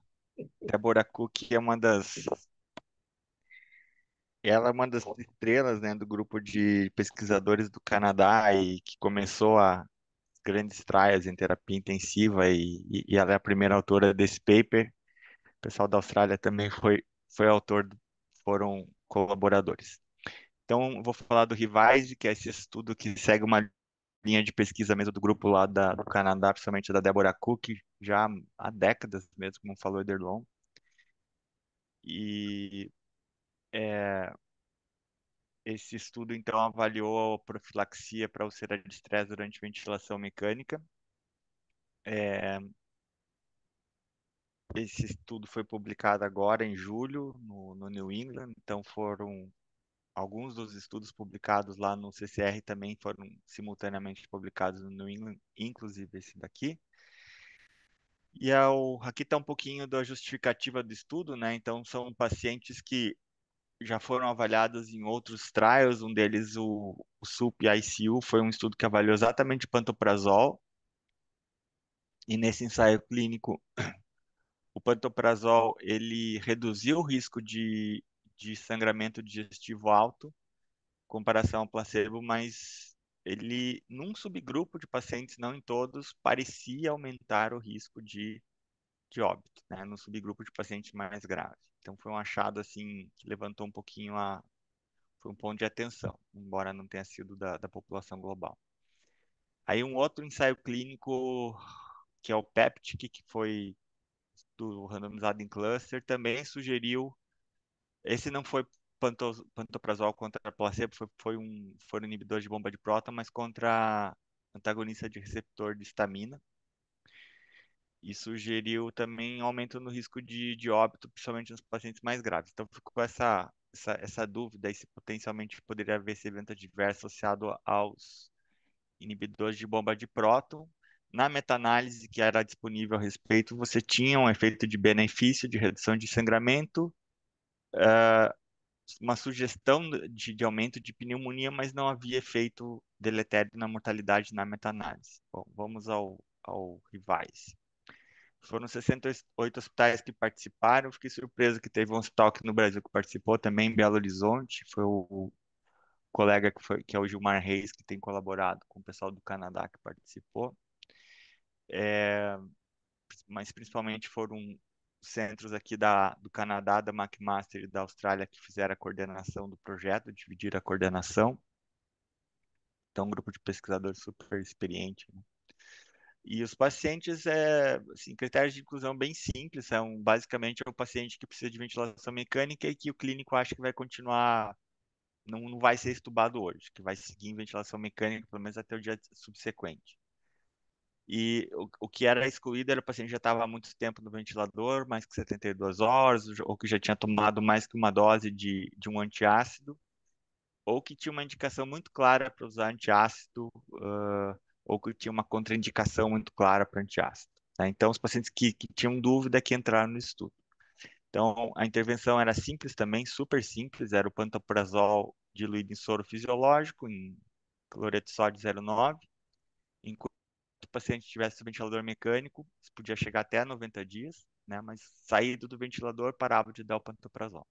Deborah Cook ela é uma das estrelas, né, do grupo de pesquisadores do Canadá e que começou a grandes trials em terapia intensiva e ela é a primeira autora desse paper. O pessoal da Austrália também foi autor, foram colaboradores. Então, vou falar do Revise, que é esse estudo que segue uma linha de pesquisa mesmo do grupo lá do Canadá, principalmente da Deborah Cook, já há décadas mesmo, como falou Ederlon. E é, esse estudo, então, avaliou a profilaxia para úlcera de estresse durante ventilação mecânica. É, esse estudo foi publicado agora em julho no New England, então foram alguns dos estudos publicados lá no CCR também foram simultaneamente publicados no New England, inclusive esse daqui. E aqui está um pouquinho da justificativa do estudo, né? Então, são pacientes que já foram avaliados em outros trials, um deles, o SUP-ICU, foi um estudo que avaliou exatamente o pantoprazol, e nesse ensaio clínico, o pantoprazol, ele reduziu o risco de sangramento digestivo alto, em comparação ao placebo, mas ele, num subgrupo de pacientes, não em todos, parecia aumentar o risco de óbito, né, no subgrupo de pacientes mais graves. Então foi um achado assim que levantou um pouquinho foi um ponto de atenção, embora não tenha sido da população global. Aí um outro ensaio clínico que é o PEPTIC, que foi do randomizado em cluster, também sugeriu, esse não foi pantoprazol contra placebo, foi um inibidor de bomba de próton, mas contra antagonista de receptor de histamina, e sugeriu também aumento no risco de óbito, principalmente nos pacientes mais graves. Então, ficou essa dúvida aí se potencialmente poderia haver esse evento adverso associado aos inibidores de bomba de próton. Na meta-análise que era disponível a respeito, você tinha um efeito de benefício de redução de sangramento, uma sugestão de aumento de pneumonia, mas não havia efeito deletério na mortalidade na meta-análise. Bom, vamos ao Revise. Foram 68 hospitais que participaram. Fiquei surpreso que teve um hospital aqui no Brasil que participou também, em Belo Horizonte. Foi o colega que é o Gilmar Reis, que tem colaborado com o pessoal do Canadá que participou. Mas principalmente foram centros aqui do Canadá, da McMaster e da Austrália que fizeram a coordenação do projeto, dividiram a coordenação. Então, um grupo de pesquisadores super experiente, né? E os pacientes, assim, critérios de inclusão bem simples, são basicamente é o paciente que precisa de ventilação mecânica e que o clínico acha que vai continuar, não vai ser estubado hoje, que vai seguir em ventilação mecânica pelo menos até o dia subsequente. E o que era excluído era o paciente que já estava há muito tempo no ventilador, mais que 72 horas, ou que já tinha tomado mais que uma dose de um antiácido, ou que tinha uma indicação muito clara para usar antiácido, ou que tinha uma contraindicação muito clara para antiácido. Tá? Então, os pacientes que tinham dúvida que entraram no estudo. Então, a intervenção era simples também, super simples, era o pantoprazol diluído em soro fisiológico, em cloreto de sódio 0,9. Enquanto o paciente tivesse ventilador mecânico, isso podia chegar até 90 dias. né? Mas saído do ventilador, parava de dar o pantoprazol.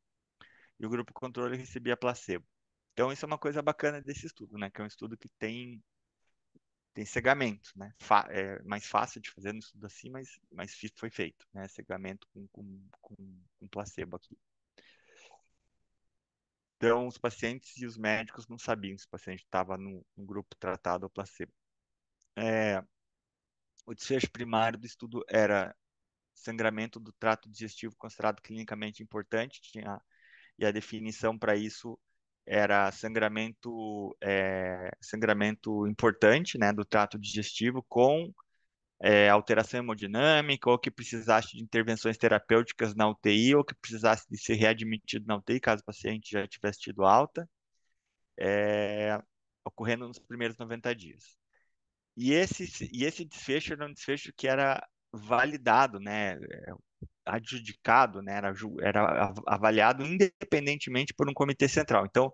E o grupo controle recebia placebo. Então, isso é uma coisa bacana desse estudo, né? Que é um estudo que tem cegamento, né? É mais fácil de fazer no estudo assim, mas foi feito, né? Cegamento com placebo aqui. Então, os pacientes e os médicos não sabiam se o paciente estava no grupo tratado ou placebo. O desfecho primário do estudo era sangramento do trato digestivo considerado clinicamente importante, e a definição para isso era sangramento importante, né, do trato digestivo com alteração hemodinâmica, ou que precisasse de intervenções terapêuticas na UTI, ou que precisasse de ser readmitido na UTI, caso o paciente já tivesse tido alta, é, ocorrendo nos primeiros 90 dias. E esse desfecho era um desfecho que era validado, né, adjudicado, né, era avaliado independentemente por um comitê central. Então,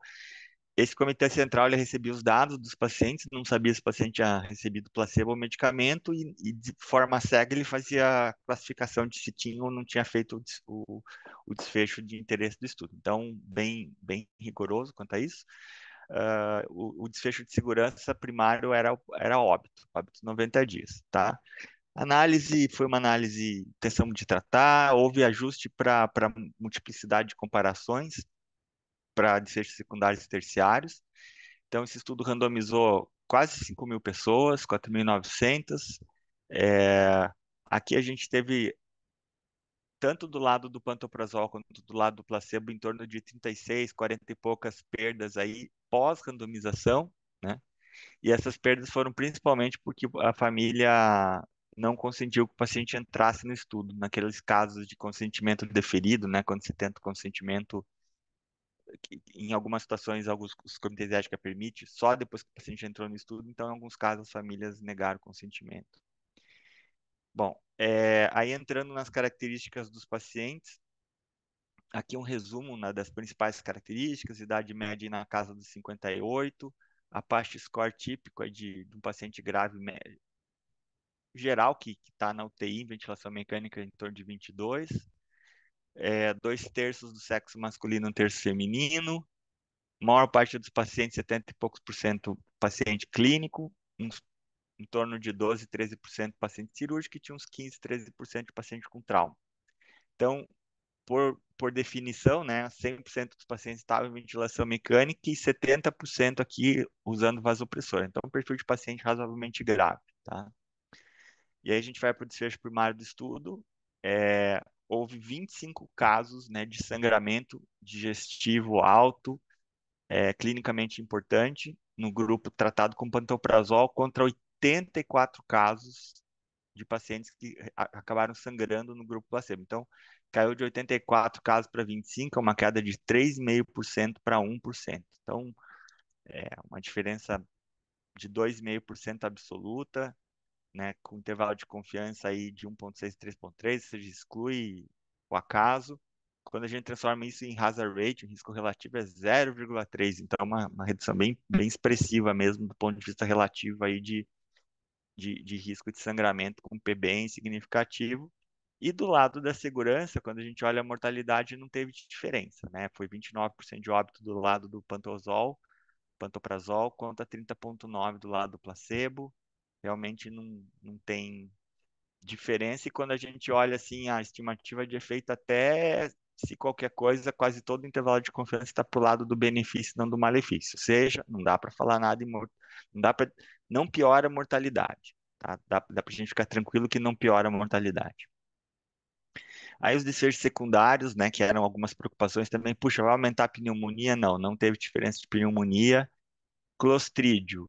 esse comitê central ele recebia os dados dos pacientes, não sabia se o paciente tinha recebido placebo ou medicamento, e de forma cega ele fazia a classificação de se tinha ou não tinha feito o desfecho de interesse do estudo. Então, bem rigoroso quanto a isso. O desfecho de segurança primário era óbito 90 dias, tá? Análise foi uma análise, intenção de tratar, houve ajuste para multiplicidade de comparações para desfechos secundários e terciários. Então, esse estudo randomizou quase 5.000 pessoas, 4.900. É, Aqui a gente teve, tanto do lado do pantoprazol quanto do lado do placebo, em torno de 36, 40 e poucas perdas aí pós-randomização, né? E essas perdas foram principalmente porque a família não consentiu que o paciente entrasse no estudo, naqueles casos de consentimento deferido, né? Quando se tenta o consentimento, em algumas situações, os comitês de ética permitem, só depois que o paciente entrou no estudo, então, em alguns casos, as famílias negaram o consentimento. Bom, aí entrando nas características dos pacientes, aqui um resumo, né, das principais características: idade média na casa dos 58, a PASH score típico é de um paciente grave geral que está na UTI, em ventilação mecânica, em torno de 22, 2/3 do sexo masculino, 1/3 feminino, maior parte dos pacientes, 70 e poucos por cento, paciente clínico, em torno de 12, 13% paciente cirúrgico, e tinha uns 15, 13% de paciente com trauma. Então, por definição, né, 100% dos pacientes estavam em ventilação mecânica e 70% aqui usando vasopressor. Então, um perfil de paciente razoavelmente grave, tá? E aí a gente vai para o desfecho primário do estudo. Houve 25 casos, né, de sangramento digestivo alto, clinicamente importante, no grupo tratado com pantoprazol, contra 84 casos de pacientes que acabaram sangrando no grupo placebo. Então, caiu de 84 casos para 25, é uma queda de 3,5% para 1%. Então, é uma diferença de 2,5% absoluta, né, com intervalo de confiança aí de 1,6 a 3,3, ou seja, exclui o acaso. Quando a gente transforma isso em hazard rate, o risco relativo é 0,3, então é uma redução bem expressiva mesmo do ponto de vista relativo aí de risco de sangramento, com P bem significativo. E do lado da segurança, quando a gente olha a mortalidade, não teve diferença, né? Foi 29% de óbito do lado do pantoprazol, contra 30,9% do lado do placebo. Realmente não tem diferença. E quando a gente olha assim a estimativa de efeito, até se qualquer coisa, quase todo intervalo de confiança está para o lado do benefício, não do malefício. Ou seja, não dá para falar nada não piora a mortalidade, tá? Dá para a gente ficar tranquilo que não piora a mortalidade. Aí os desfechos secundários, né, que eram algumas preocupações também, puxa, vai aumentar a pneumonia? Não teve diferença de pneumonia. Clostrídio,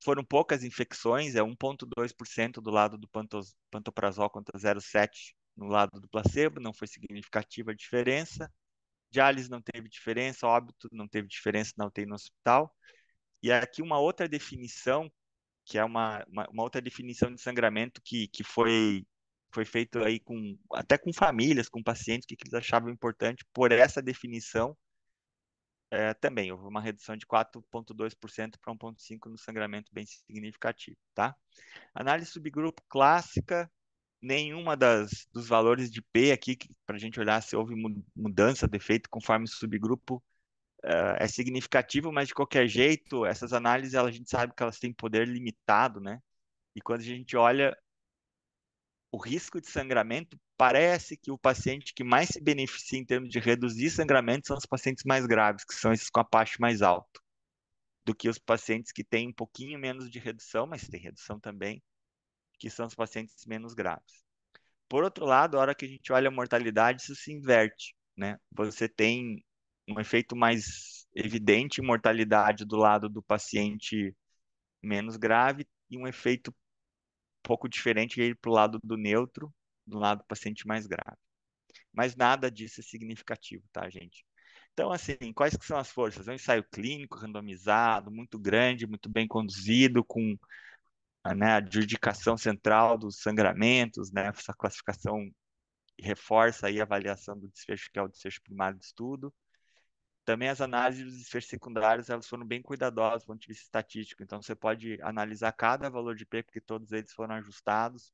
foram poucas infecções, 1,2% do lado do pantoprazol contra 0,7% no lado do placebo, não foi significativa a diferença. Diálise não teve diferença, óbito não teve diferença na UTI no hospital. E aqui uma outra definição, que é uma outra definição de sangramento que foi feito aí até com famílias, com pacientes, que eles achavam importante. Por essa definição, também houve uma redução de 4,2% para 1,5% no sangramento bem significativo, tá? Análise subgrupo clássica, nenhuma dos valores de P aqui, para a gente olhar se houve mudança de efeito conforme o subgrupo é significativo, mas de qualquer jeito, essas análises a gente sabe que elas têm poder limitado, né? E quando a gente olha o risco de sangramento, parece que o paciente que mais se beneficia em termos de reduzir sangramento são os pacientes mais graves, que são esses com a PASH mais alto, do que os pacientes que têm um pouquinho menos de redução, mas tem redução também, que são os pacientes menos graves. Por outro lado, a hora que a gente olha a mortalidade, isso se inverte, né? Você tem um efeito mais evidente em mortalidade do lado do paciente menos grave e um efeito um pouco diferente para o lado do neutro, do lado do paciente mais grave. Mas nada disso é significativo, tá, gente? Então, assim, quais que são as forças? É um ensaio clínico, randomizado, muito grande, muito bem conduzido, com né, a adjudicação central dos sangramentos, né, essa classificação reforça aí a avaliação do desfecho, que é o desfecho primário do estudo. Também as análises dos desfechos secundários, elas foram bem cuidadosas do ponto de vista estatístico. Então, você pode analisar cada valor de P, porque todos eles foram ajustados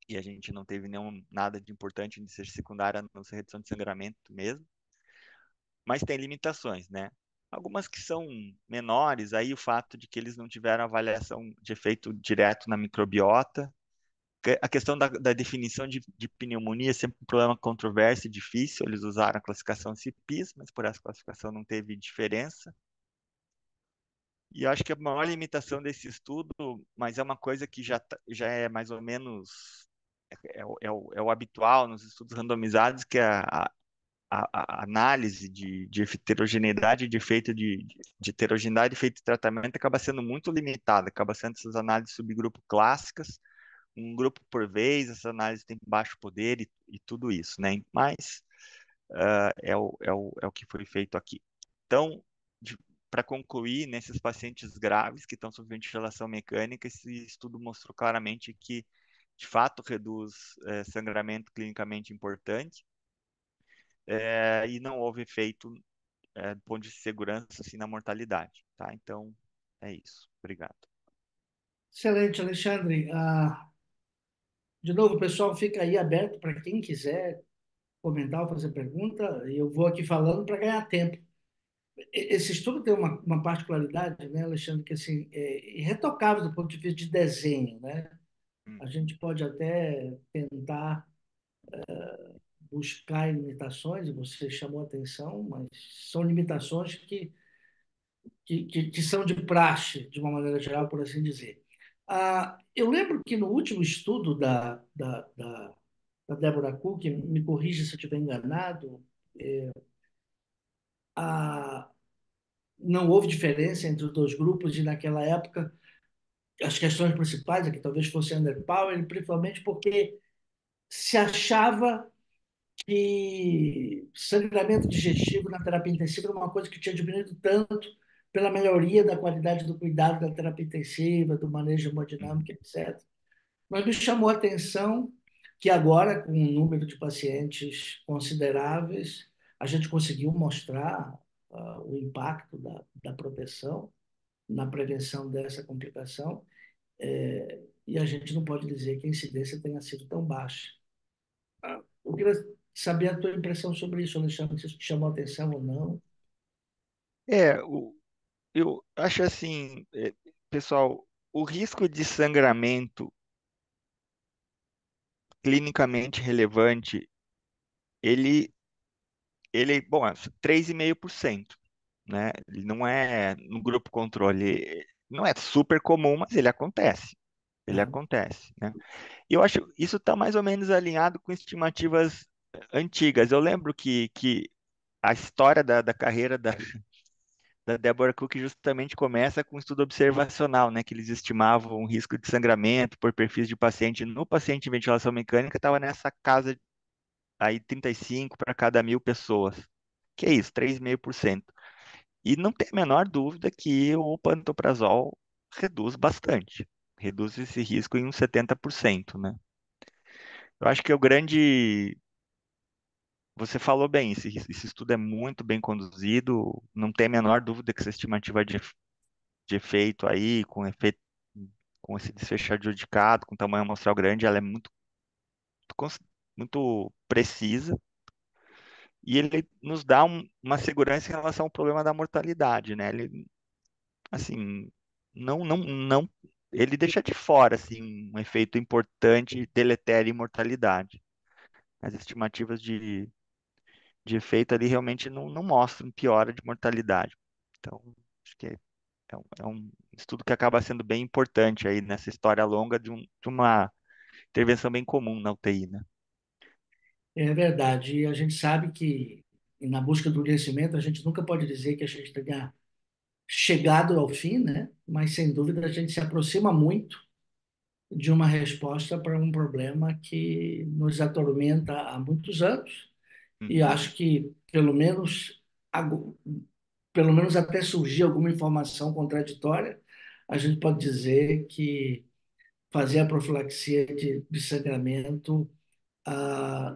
e a gente não teve nada de importante em desfecho secundário, a não ser redução de sangramento mesmo. Mas tem limitações, né? Algumas que são menores, aí o fato de que eles não tiveram avaliação de efeito direto na microbiota. A questão da definição de pneumonia é sempre um problema controverso e difícil. Eles usaram a classificação CIPIS, mas por essa classificação não teve diferença. E eu acho que a maior limitação desse estudo, mas é uma coisa que já é mais ou menos é o habitual nos estudos randomizados, que é a análise de heterogeneidade de efeito de heterogeneidade de efeito de tratamento acaba sendo muito limitada, acaba sendo essas análises subgrupo clássicas, um grupo por vez, essa análise tem baixo poder e tudo isso, né? Mas é o que foi feito aqui. Então, para concluir, nesses pacientes graves que estão sob ventilação mecânica, esse estudo mostrou claramente que, de fato, reduz sangramento clinicamente importante e não houve efeito do ponto de segurança assim, na mortalidade, tá? Então, é isso. Obrigado. Excelente, Alexandre. De novo, pessoal, fica aí aberto para quem quiser comentar ou fazer pergunta, e eu vou aqui falando para ganhar tempo. Esse estudo tem uma particularidade, né, Alexandre, que assim, é irretocável do ponto de vista de desenho, né? A gente pode até tentar buscar limitações, e você chamou a atenção, mas são limitações que são de praxe, de uma maneira geral, por assim dizer. Eu lembro que no último estudo da Débora Cook, me corrija se eu estiver enganado, a, não houve diferença entre os dois grupos e naquela época as questões principais é que talvez fosse underpower, principalmente porque se achava que sangramento digestivo na terapia intensiva era uma coisa que tinha diminuído tanto pela melhoria da qualidade do cuidado da terapia intensiva, do manejo hemodinâmico, etc. Mas me chamou a atenção que agora, com um número de pacientes consideráveis, a gente conseguiu mostrar o impacto da proteção na prevenção dessa complicação, e a gente não pode dizer que a incidência tenha sido tão baixa. Eu queria saber a tua impressão sobre isso, Alexandre, se isso te chamou a atenção ou não. É, eu acho assim, pessoal, o risco de sangramento clinicamente relevante, ele, bom, é 3,5%, né? Ele não é no grupo controle, não é super comum, mas ele acontece. Ele Tá? acontece, né? E eu acho isso está mais ou menos alinhado com estimativas antigas. Eu lembro que a história da carreira da Deborah Cook justamente começa com um estudo observacional, né, que eles estimavam o risco de sangramento por perfis de paciente. No paciente em ventilação mecânica estava nessa casa aí 35 para cada 1.000 pessoas. Que é isso, 3,5%. E não tem a menor dúvida que o pantoprazol reduz bastante. Reduz esse risco em uns 70%, né? Eu acho que o grande. Você falou bem, esse estudo é muito bem conduzido, não tem a menor dúvida que essa estimativa de efeito aí, com esse desfecho adjudicado, com tamanho amostral grande, ela é muito muito precisa, e ele nos dá uma segurança em relação ao problema da mortalidade, né? Ele, assim, não, ele deixa de fora, assim, um efeito importante, deletério em mortalidade. As estimativas de efeito ali realmente não mostram piora de mortalidade. Então, acho que é um estudo que acaba sendo bem importante aí nessa história longa de uma intervenção bem comum na UTI, né? É verdade. E a gente sabe que na busca do conhecimento a gente nunca pode dizer que a gente tenha chegado ao fim, né? Mas sem dúvida a gente se aproxima muito de uma resposta para um problema que nos atormenta há muitos anos. E Uhum, acho que pelo menos até surgir alguma informação contraditória, a gente pode dizer que fazer a profilaxia de sangramento,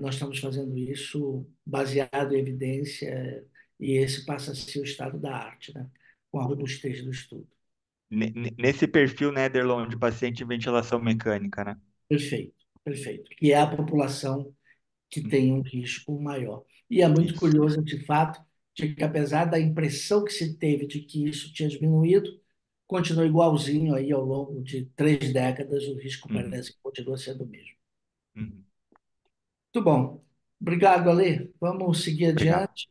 nós estamos fazendo isso baseado em evidência, e esse passa a ser o estado da arte, né? Com a robustez do estudo. Nesse perfil, né, Derlon, de paciente em ventilação mecânica, né? Perfeito, perfeito. Que é a população que tem Uhum, um risco maior. E é muito isso. curioso, de fato, de que apesar da impressão que se teve de que isso tinha diminuído, continua igualzinho aí ao longo de 3 décadas, o risco Uhum, parece que continua sendo o mesmo. uhum. Muito bom. Obrigado, Ale. Vamos seguir Obrigado. adiante.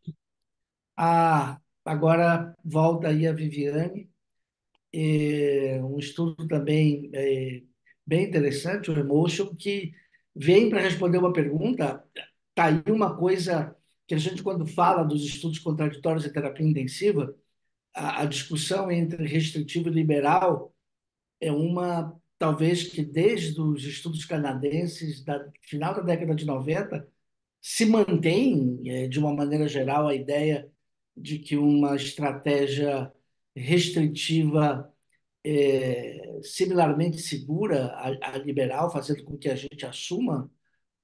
Agora volta aí a Viviane. Um estudo também bem interessante, o Emotion, que vem para responder uma pergunta. Está aí uma coisa que a gente, quando fala dos estudos contraditórios e terapia intensiva, a discussão entre restritivo e liberal é uma, talvez, que desde os estudos canadenses, da final da década de 90, se mantém, de uma maneira geral, a ideia de que uma estratégia restritiva similarmente segura à liberal, fazendo com que a gente assuma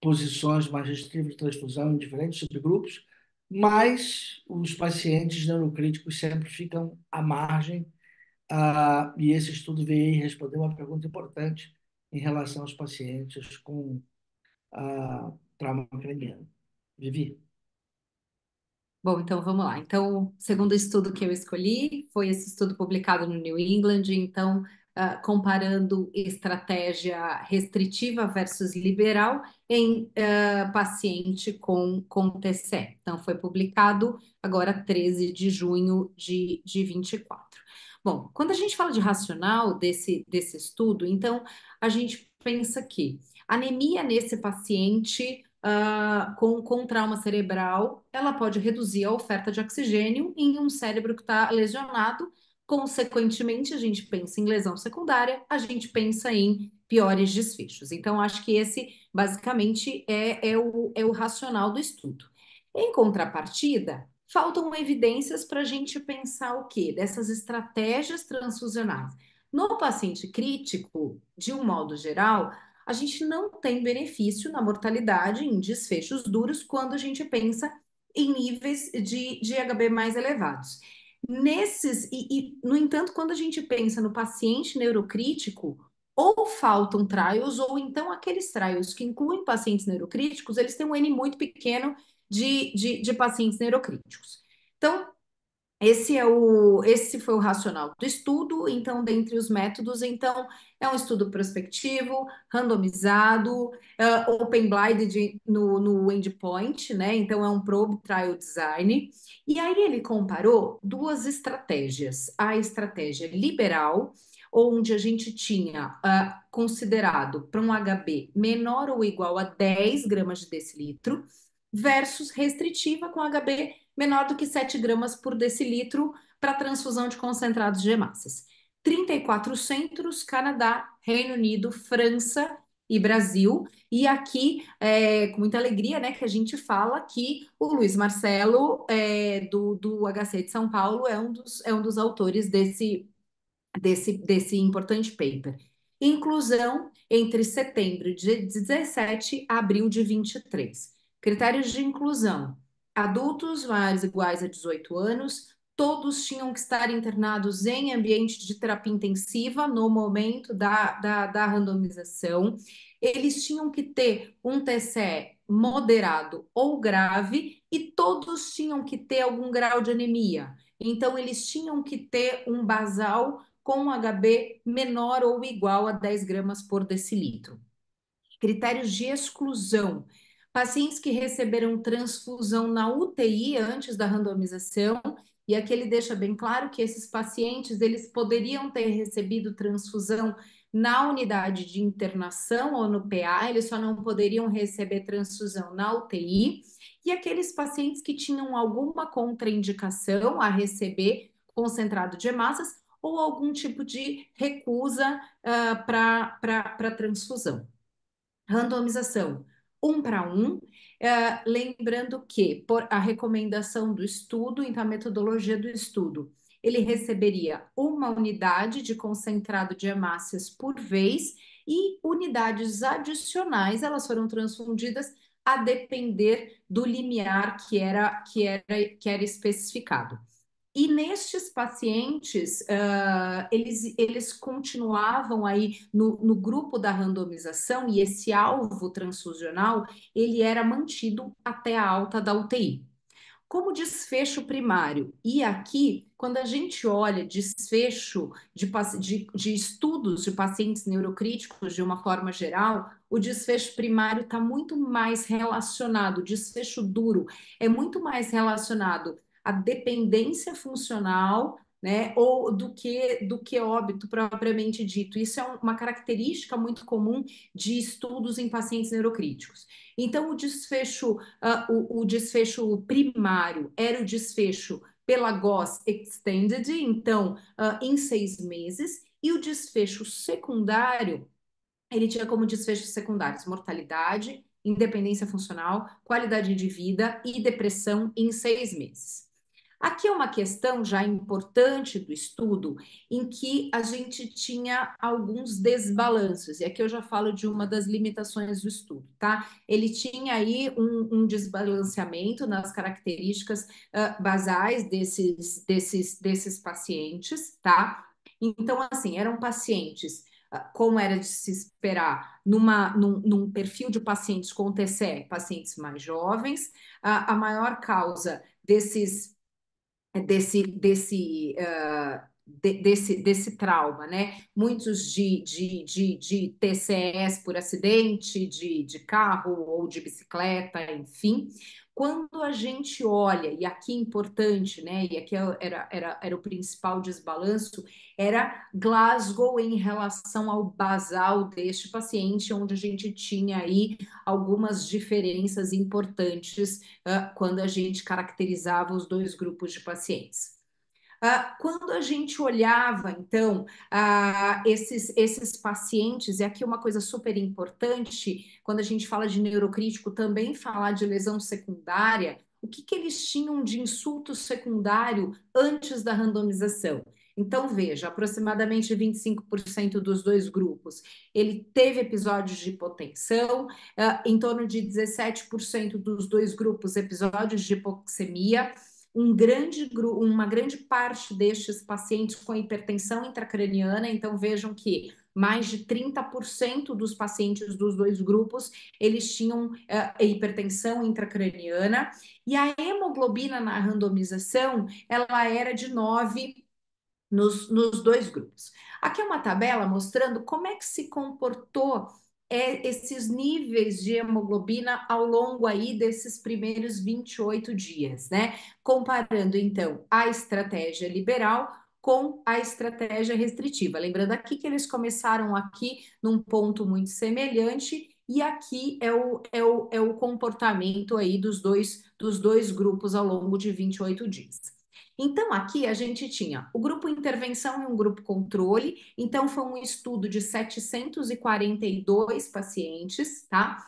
posições mais restritivas de transfusão em diferentes subgrupos, mas os pacientes neurocríticos sempre ficam à margem, e esse estudo veio responder uma pergunta importante em relação aos pacientes com trauma craniano. Vivi? Bom, então vamos lá. Então, o segundo estudo que eu escolhi foi esse estudo publicado no New England. Então, comparando estratégia restritiva versus liberal em paciente com TCE. Então, foi publicado agora 13 de junho de 24. Bom, quando a gente fala de racional desse estudo, então a gente pensa que anemia nesse paciente com trauma cerebral, ela pode reduzir a oferta de oxigênio em um cérebro que está lesionado. Consequentemente, a gente pensa em lesão secundária, a gente pensa em piores desfechos. Então, acho que esse, basicamente, é o racional do estudo. Em contrapartida, faltam evidências para a gente pensar o quê? Dessas estratégias transfusionais. No paciente crítico, de um modo geral, a gente não tem benefício na mortalidade em desfechos duros quando a gente pensa em níveis de HB mais elevados. No entanto, quando a gente pensa no paciente neurocrítico, ou faltam trials, ou então aqueles trials que incluem pacientes neurocríticos, eles têm um N muito pequeno de pacientes neurocríticos. Então, esse foi o racional do estudo. Então, dentre os métodos, então, é um estudo prospectivo, randomizado, open-blinded no endpoint, né? Então, é um probe trial design. E aí ele comparou duas estratégias. A estratégia liberal, onde a gente tinha considerado para um HB menor ou igual a 10 gramas de decilitro, versus restritiva com HB menor do que 7 gramas por decilitro para transfusão de concentrados de hemácias. 34 centros, Canadá, Reino Unido, França e Brasil. E aqui, com muita alegria, né, que a gente fala que o Luiz Marcelo, do HC de São Paulo, é um dos autores desse importante paper. Inclusão entre setembro de 17 a abril de 23. Critérios de inclusão: adultos maiores ou iguais a 18 anos, todos tinham que estar internados em ambiente de terapia intensiva no momento da randomização. eles tinham que ter um TCE moderado ou grave e todos tinham que ter algum grau de anemia. Então, eles tinham que ter um basal com HB menor ou igual a 10 gramas por decilitro. Critérios de exclusão. Pacientes que receberam transfusão na UTI antes da randomização, e aqui ele deixa bem claro que esses pacientes eles poderiam ter recebido transfusão na unidade de internação ou no PA, eles só não poderiam receber transfusão na UTI, e aqueles pacientes que tinham alguma contraindicação a receber concentrado de hemácias ou algum tipo de recusa para transfusão. Randomização 1:1, lembrando que por a recomendação do estudo, então a metodologia do estudo, ele receberia uma unidade de concentrado de hemácias por vez e unidades adicionais, elas foram transfundidas a depender do limiar que era especificado. E nestes pacientes, eles continuavam aí no grupo da randomização e esse alvo transfusional, ele era mantido até a alta da UTI. Como desfecho primário, e aqui, quando a gente olha desfecho de estudos de pacientes neurocríticos de uma forma geral, o desfecho primário está muito mais relacionado, o desfecho duro é muito mais relacionado à dependência funcional, né, ou do que óbito propriamente dito. Isso é uma característica muito comum de estudos em pacientes neurocríticos. Então, o desfecho primário era o desfecho pela GOS Extended, então, em 6 meses, e o desfecho secundário, ele tinha como desfechos secundários mortalidade, independência funcional, qualidade de vida e depressão em 6 meses. Aqui é uma questão já importante do estudo, em que a gente tinha alguns desbalanços, e aqui eu já falo de uma das limitações do estudo, tá? Ele tinha aí um desbalanceamento nas características basais desses pacientes, tá? Então, assim, eram pacientes, como era de se esperar, num perfil de pacientes com TCE, pacientes mais jovens, a maior causa desse trauma, né? Muitos de TCEs por acidente, de carro ou de bicicleta, enfim. Quando a gente olha, e aqui é importante, né? E aqui era o principal desbalanço, era Glasgow em relação ao basal deste paciente, onde a gente tinha aí algumas diferenças importantes quando a gente caracterizava os dois grupos de pacientes. Quando a gente olhava, então, esses pacientes, e aqui uma coisa super importante, quando a gente fala de neurocrítico, também falar de lesão secundária, o que eles tinham de insulto secundário antes da randomização? Então, veja, aproximadamente 25% dos dois grupos, ele teve episódios de hipotensão, em torno de 17% dos dois grupos, episódios de hipoxemia, uma grande parte destes pacientes com hipertensão intracraniana, então vejam que mais de 30% dos pacientes dos dois grupos, eles tinham hipertensão intracraniana, e a hemoglobina na randomização, ela era de 9 nos dois grupos. Aqui é uma tabela mostrando como é que se comportou esses níveis de hemoglobina ao longo aí desses primeiros 28 dias, né? Comparando, então, a estratégia liberal com a estratégia restritiva. Lembrando aqui que eles começaram aqui num ponto muito semelhante e aqui é o comportamento aí dos dois grupos ao longo de 28 dias. Então, aqui a gente tinha o grupo intervenção e um grupo controle. Então, foi um estudo de 742 pacientes, tá?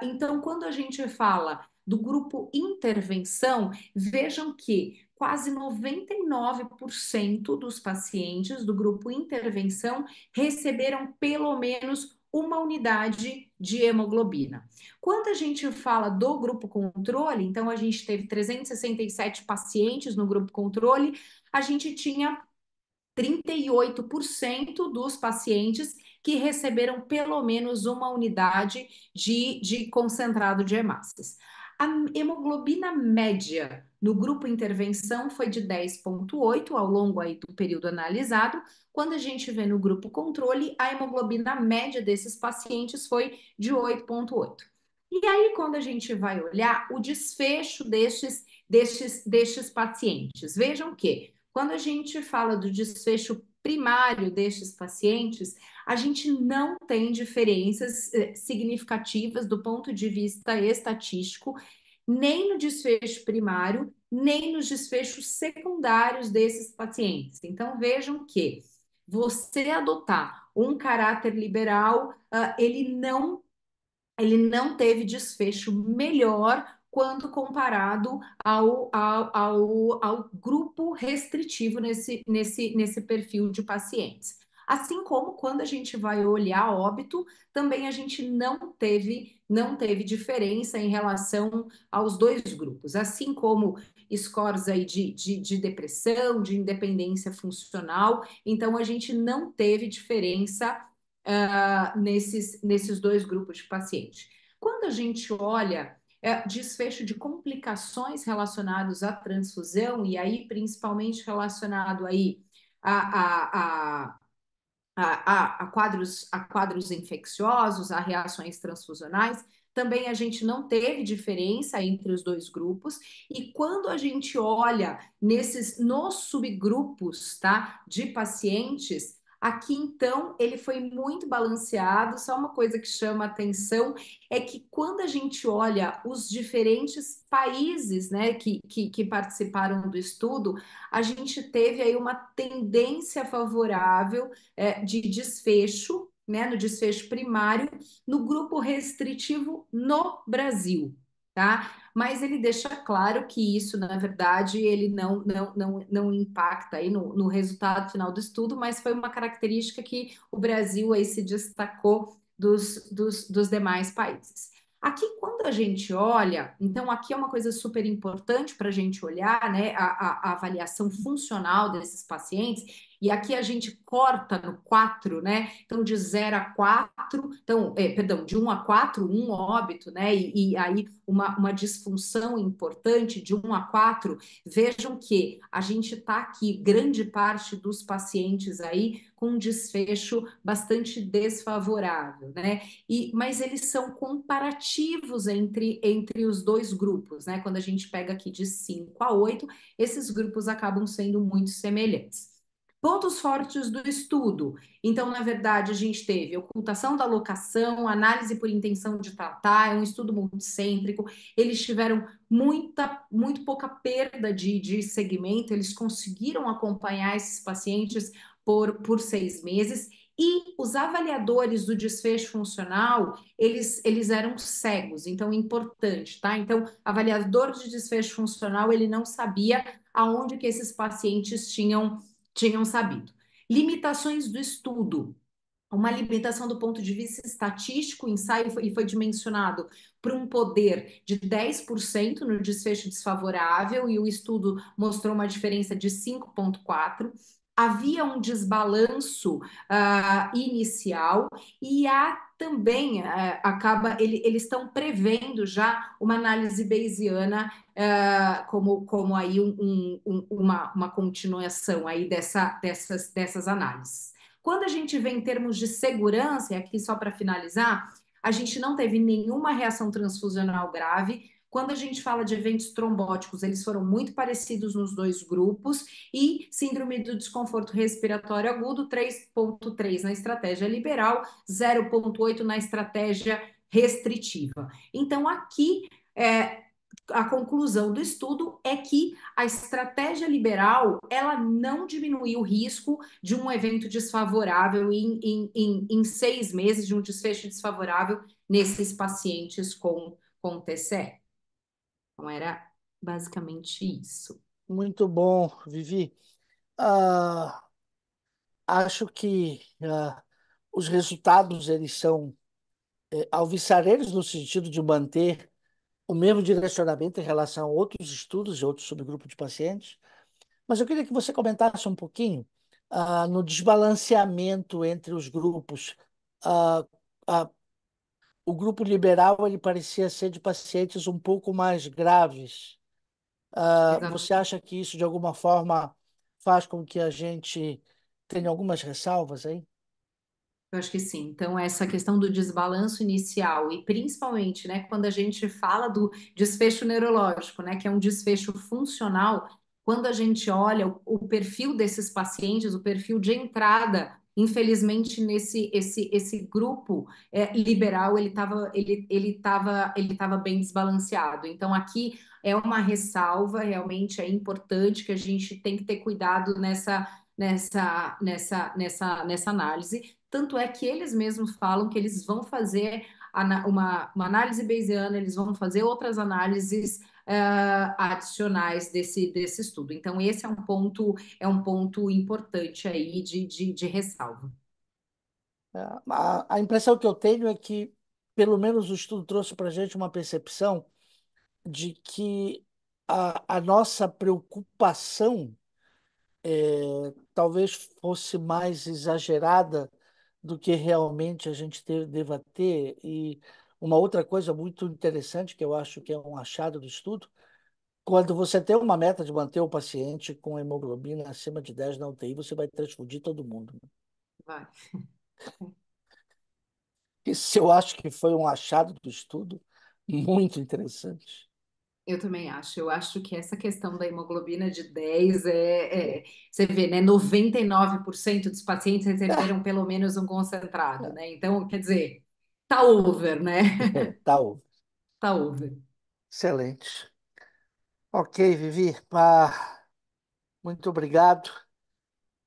Então, quando a gente fala do grupo intervenção, vejam que quase 99% dos pacientes do grupo intervenção receberam pelo menos uma unidade de hemoglobina. Quando a gente fala do grupo controle, então a gente teve 367 pacientes no grupo controle, a gente tinha 38% dos pacientes que receberam pelo menos uma unidade de concentrado de hemácias. A hemoglobina média no grupo intervenção foi de 10,8 ao longo aí do período analisado. Quando a gente vê no grupo controle, a hemoglobina média desses pacientes foi de 8,8. E aí, quando a gente vai olhar o desfecho destes pacientes, vejam que quando a gente fala do desfecho primário destes pacientes, a gente não tem diferenças significativas do ponto de vista estatístico, nem no desfecho primário, nem nos desfechos secundários desses pacientes. Então, vejam que você adotar um caráter liberal, ele não teve desfecho melhor quando comparado ao grupo restritivo nesse perfil de pacientes. Assim como quando a gente vai olhar óbito, também a gente não teve diferença em relação aos dois grupos, assim como scores aí de depressão, de independência funcional, então a gente não teve diferença nesses dois grupos de paciente. Quando a gente olha desfecho de complicações relacionadas à transfusão, e aí principalmente relacionado aí a quadros infecciosos, a reações transfusionais, também a gente não teve diferença entre os dois grupos, e quando a gente olha nos subgrupos, tá, de pacientes, aqui então ele foi muito balanceado. Só uma coisa que chama atenção é que quando a gente olha os diferentes países, né, que participaram do estudo, a gente teve aí uma tendência favorável de desfecho, né, no desfecho primário, no grupo restritivo no Brasil, tá? Mas ele deixa claro que isso, na verdade, ele não impacta aí no resultado final do estudo, mas foi uma característica que o Brasil aí se destacou dos demais países. Aqui, quando a gente olha, então aqui é uma coisa super importante para a gente olhar, né, a avaliação funcional desses pacientes, e aqui a gente corta no 4, né? Então, de 0 a 4, então, perdão, de 1 a 4, um óbito, né? E aí uma disfunção importante de 1 a 4. Vejam que a gente está aqui, grande parte dos pacientes aí, com um desfecho bastante desfavorável, né? Mas eles são comparativos entre os dois grupos, né? Quando a gente pega aqui de 5 a 8, esses grupos acabam sendo muito semelhantes. Pontos fortes do estudo. Então, na verdade, a gente teve ocultação da locação, análise por intenção de tratar, é um estudo multicêntrico, eles tiveram muito pouca perda de segmento, eles conseguiram acompanhar esses pacientes por 6 meses, e os avaliadores do desfecho funcional, eles eram cegos, então importante, tá? Então, avaliador de desfecho funcional, ele não sabia aonde que esses pacientes tinham sabido. Limitações do estudo. Uma limitação do ponto de vista estatístico, o ensaio foi dimensionado por um poder de 10% no desfecho desfavorável, e o estudo mostrou uma diferença de 5,4. Havia um desbalanço inicial, e há também, eles estão prevendo já uma análise bayesiana como aí uma continuação aí dessas análises. Quando a gente vê em termos de segurança, e aqui só para finalizar, a gente não teve nenhuma reação transfusional grave. Quando a gente fala de eventos trombóticos, eles foram muito parecidos nos dois grupos, e síndrome do desconforto respiratório agudo, 3,3 na estratégia liberal, 0,8 na estratégia restritiva. Então, aqui, a conclusão do estudo é que a estratégia liberal, ela não diminuiu o risco de um evento desfavorável em 6 meses, de um desfecho desfavorável nesses pacientes com TCE. Então, era basicamente isso. Muito bom, Vivi. Ah, acho que os resultados eles são alvissareiros no sentido de manter o mesmo direcionamento em relação a outros estudos e outros subgrupos de pacientes. Mas eu queria que você comentasse um pouquinho no desbalanceamento entre os grupos ah, ah, o grupo liberal ele parecia ser de pacientes um pouco mais graves. Você Exatamente. acha que isso, de alguma forma, faz com que a gente tenha algumas ressalvas aí? Eu acho que sim. Então, essa questão do desbalanço inicial e principalmente, né, quando a gente fala do desfecho neurológico, né, que é um desfecho funcional, quando a gente olha o perfil desses pacientes, o perfil de entrada, infelizmente esse grupo liberal ele tava bem desbalanceado. Então, aqui é uma ressalva, realmente é importante que a gente tem que ter cuidado nessa análise. Tanto é que eles mesmos falam que eles vão fazer uma análise bayesiana, eles vão fazer outras análises adicionais desse estudo. Então, esse é um ponto importante aí de ressalva. A impressão que eu tenho é que, pelo menos, o estudo trouxe para a gente uma percepção de que a nossa preocupação talvez fosse mais exagerada do que realmente a gente deva ter. E uma outra coisa muito interessante, que eu acho que é um achado do estudo, quando você tem uma meta de manter o paciente com hemoglobina acima de 10 na UTI, você vai transfundir todo mundo. Vai. Isso eu acho que foi um achado do estudo muito interessante. Eu também acho. Eu acho que essa questão da hemoglobina de 10 você vê, né? 99% dos pacientes receberam pelo menos um concentrado, né? Então, quer dizer, tá over, né? Tá, ô, Tá over. excelente. Ok, Vivi. Muito obrigado.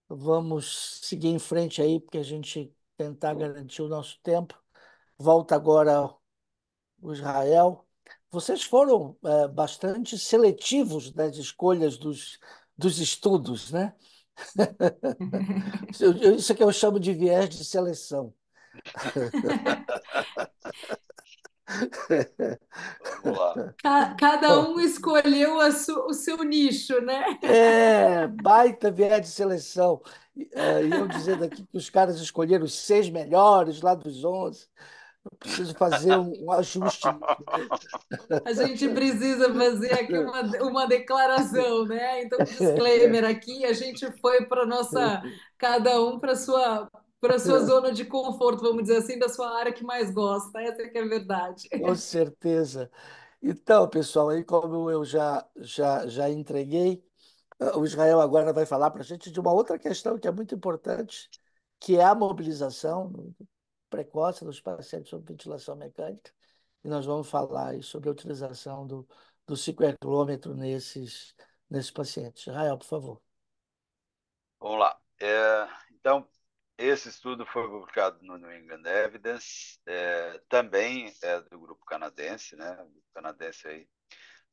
Vamos seguir em frente aí, porque a gente tentar garantir o nosso tempo. Volta agora o Israel. Vocês foram bastante seletivos nas escolhas dos estudos, né? Isso é que eu chamo de viés de seleção. Vamos lá. Cada um escolheu o seu nicho, né? Baita viés de seleção. E eu dizendo aqui que os caras escolheram os 6 melhores lá dos 11. Eu preciso fazer um ajuste nisso, né? A gente precisa fazer aqui uma declaração, né? Então, disclaimer aqui, a gente foi para nossa, cada um para sua zona de conforto, vamos dizer assim, da sua área que mais gosta. Essa que é a verdade. Com certeza. Então, pessoal, aí como eu já entreguei, o Israel agora vai falar para a gente de uma outra questão que é muito importante, que é a mobilização precoce dos pacientes sob ventilação mecânica. E nós vamos falar aí sobre a utilização do cicloergômetro nesses pacientes. Israel, por favor. Vamos lá. Então, esse estudo foi publicado no New England Evidence, também é do grupo canadense, né? O grupo canadense aí,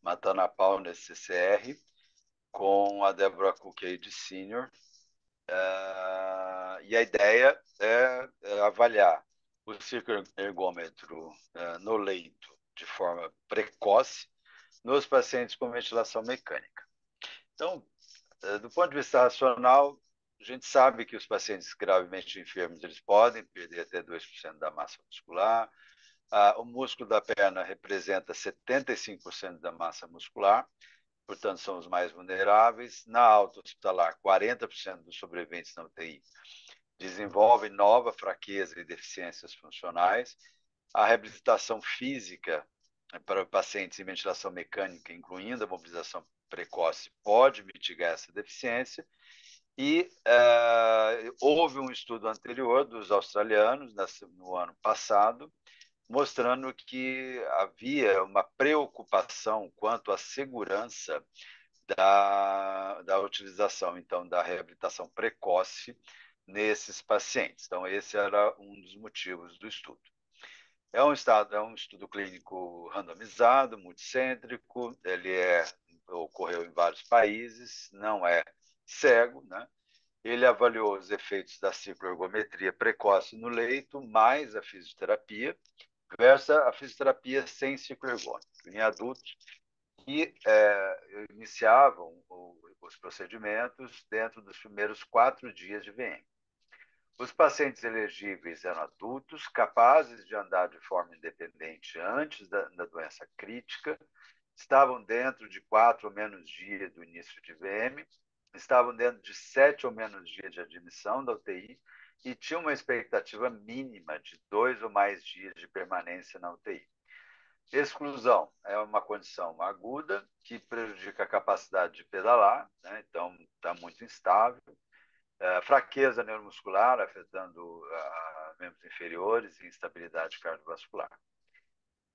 matando a pau nesse CCR, com a Deborah Cookade Sr. E a ideia é avaliar o cicloergômetro no leito de forma precoce nos pacientes com ventilação mecânica. Então, do ponto de vista racional, a gente sabe que os pacientes gravemente enfermos eles podem perder até 2% da massa muscular. O músculo da perna representa 75% da massa muscular, portanto, são os mais vulneráveis. Na alta hospitalar, 40% dos sobreviventes na UTI desenvolvem nova fraqueza e deficiências funcionais. A reabilitação física para pacientes em ventilação mecânica, incluindo a mobilização precoce, pode mitigar essa deficiência. E houve um estudo anterior dos australianos, no ano passado, mostrando que havia uma preocupação quanto à segurança da utilização, então, da reabilitação precoce nesses pacientes. Então, esse era um dos motivos do estudo. É um estudo clínico randomizado, multicêntrico, ocorreu em vários países, não é cego, né? Ele avaliou os efeitos da cicloergometria precoce no leito, mais a fisioterapia, versus a fisioterapia sem cicloergômetro, em adultos que iniciavam os procedimentos dentro dos primeiros 4 dias de VM. Os pacientes elegíveis eram adultos, capazes de andar de forma independente antes da doença crítica, estavam dentro de 4 ou menos dias do início de VM, estavam dentro de 7 ou menos dias de admissão da UTI e tinham uma expectativa mínima de 2 ou mais dias de permanência na UTI. Exclusão é uma condição aguda que prejudica a capacidade de pedalar, né? Então está muito instável. Fraqueza neuromuscular, afetando membros inferiores e instabilidade cardiovascular.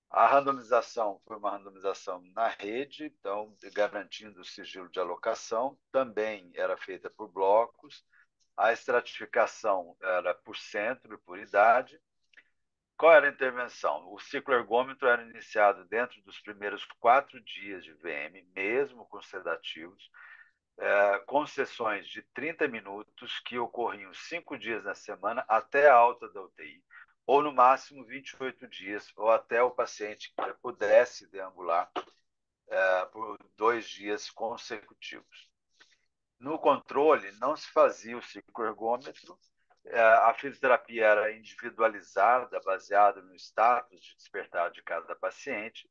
A randomização foi uma randomização na rede, então garantindo o sigilo de alocação, também era feita por blocos, a estratificação era por centro e por idade. Qual era a intervenção? O ciclo ergômetro era iniciado dentro dos primeiros 4 dias de VM, mesmo com sedativos, com sessões de 30 minutos que ocorriam 5 dias na semana até a alta da UTI, ou no máximo 28 dias, ou até o paciente pudesse deambular por 2 dias consecutivos. No controle, não se fazia o cicloergômetro, a fisioterapia era individualizada, baseada no status de despertar de cada paciente,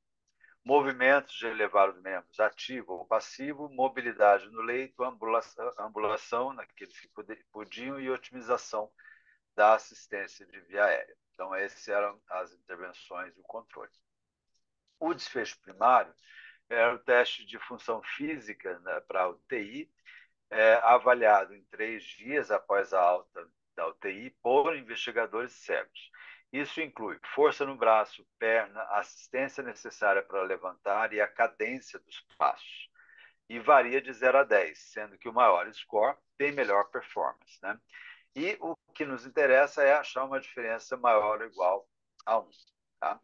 movimentos de elevar os membros ativo ou passivo, mobilidade no leito, ambulação naqueles que podiam e otimização da assistência de via aérea. Então, essas eram as intervenções do controle. O desfecho primário era o teste de função física, né, para a UTI, avaliado em 3 dias após a alta da UTI por investigadores cegos. Isso inclui força no braço, perna, assistência necessária para levantar e a cadência dos passos. E varia de 0 a 10, sendo que o maior score tem melhor performance, né? E o que nos interessa é achar uma diferença maior ou igual a 1. Tá?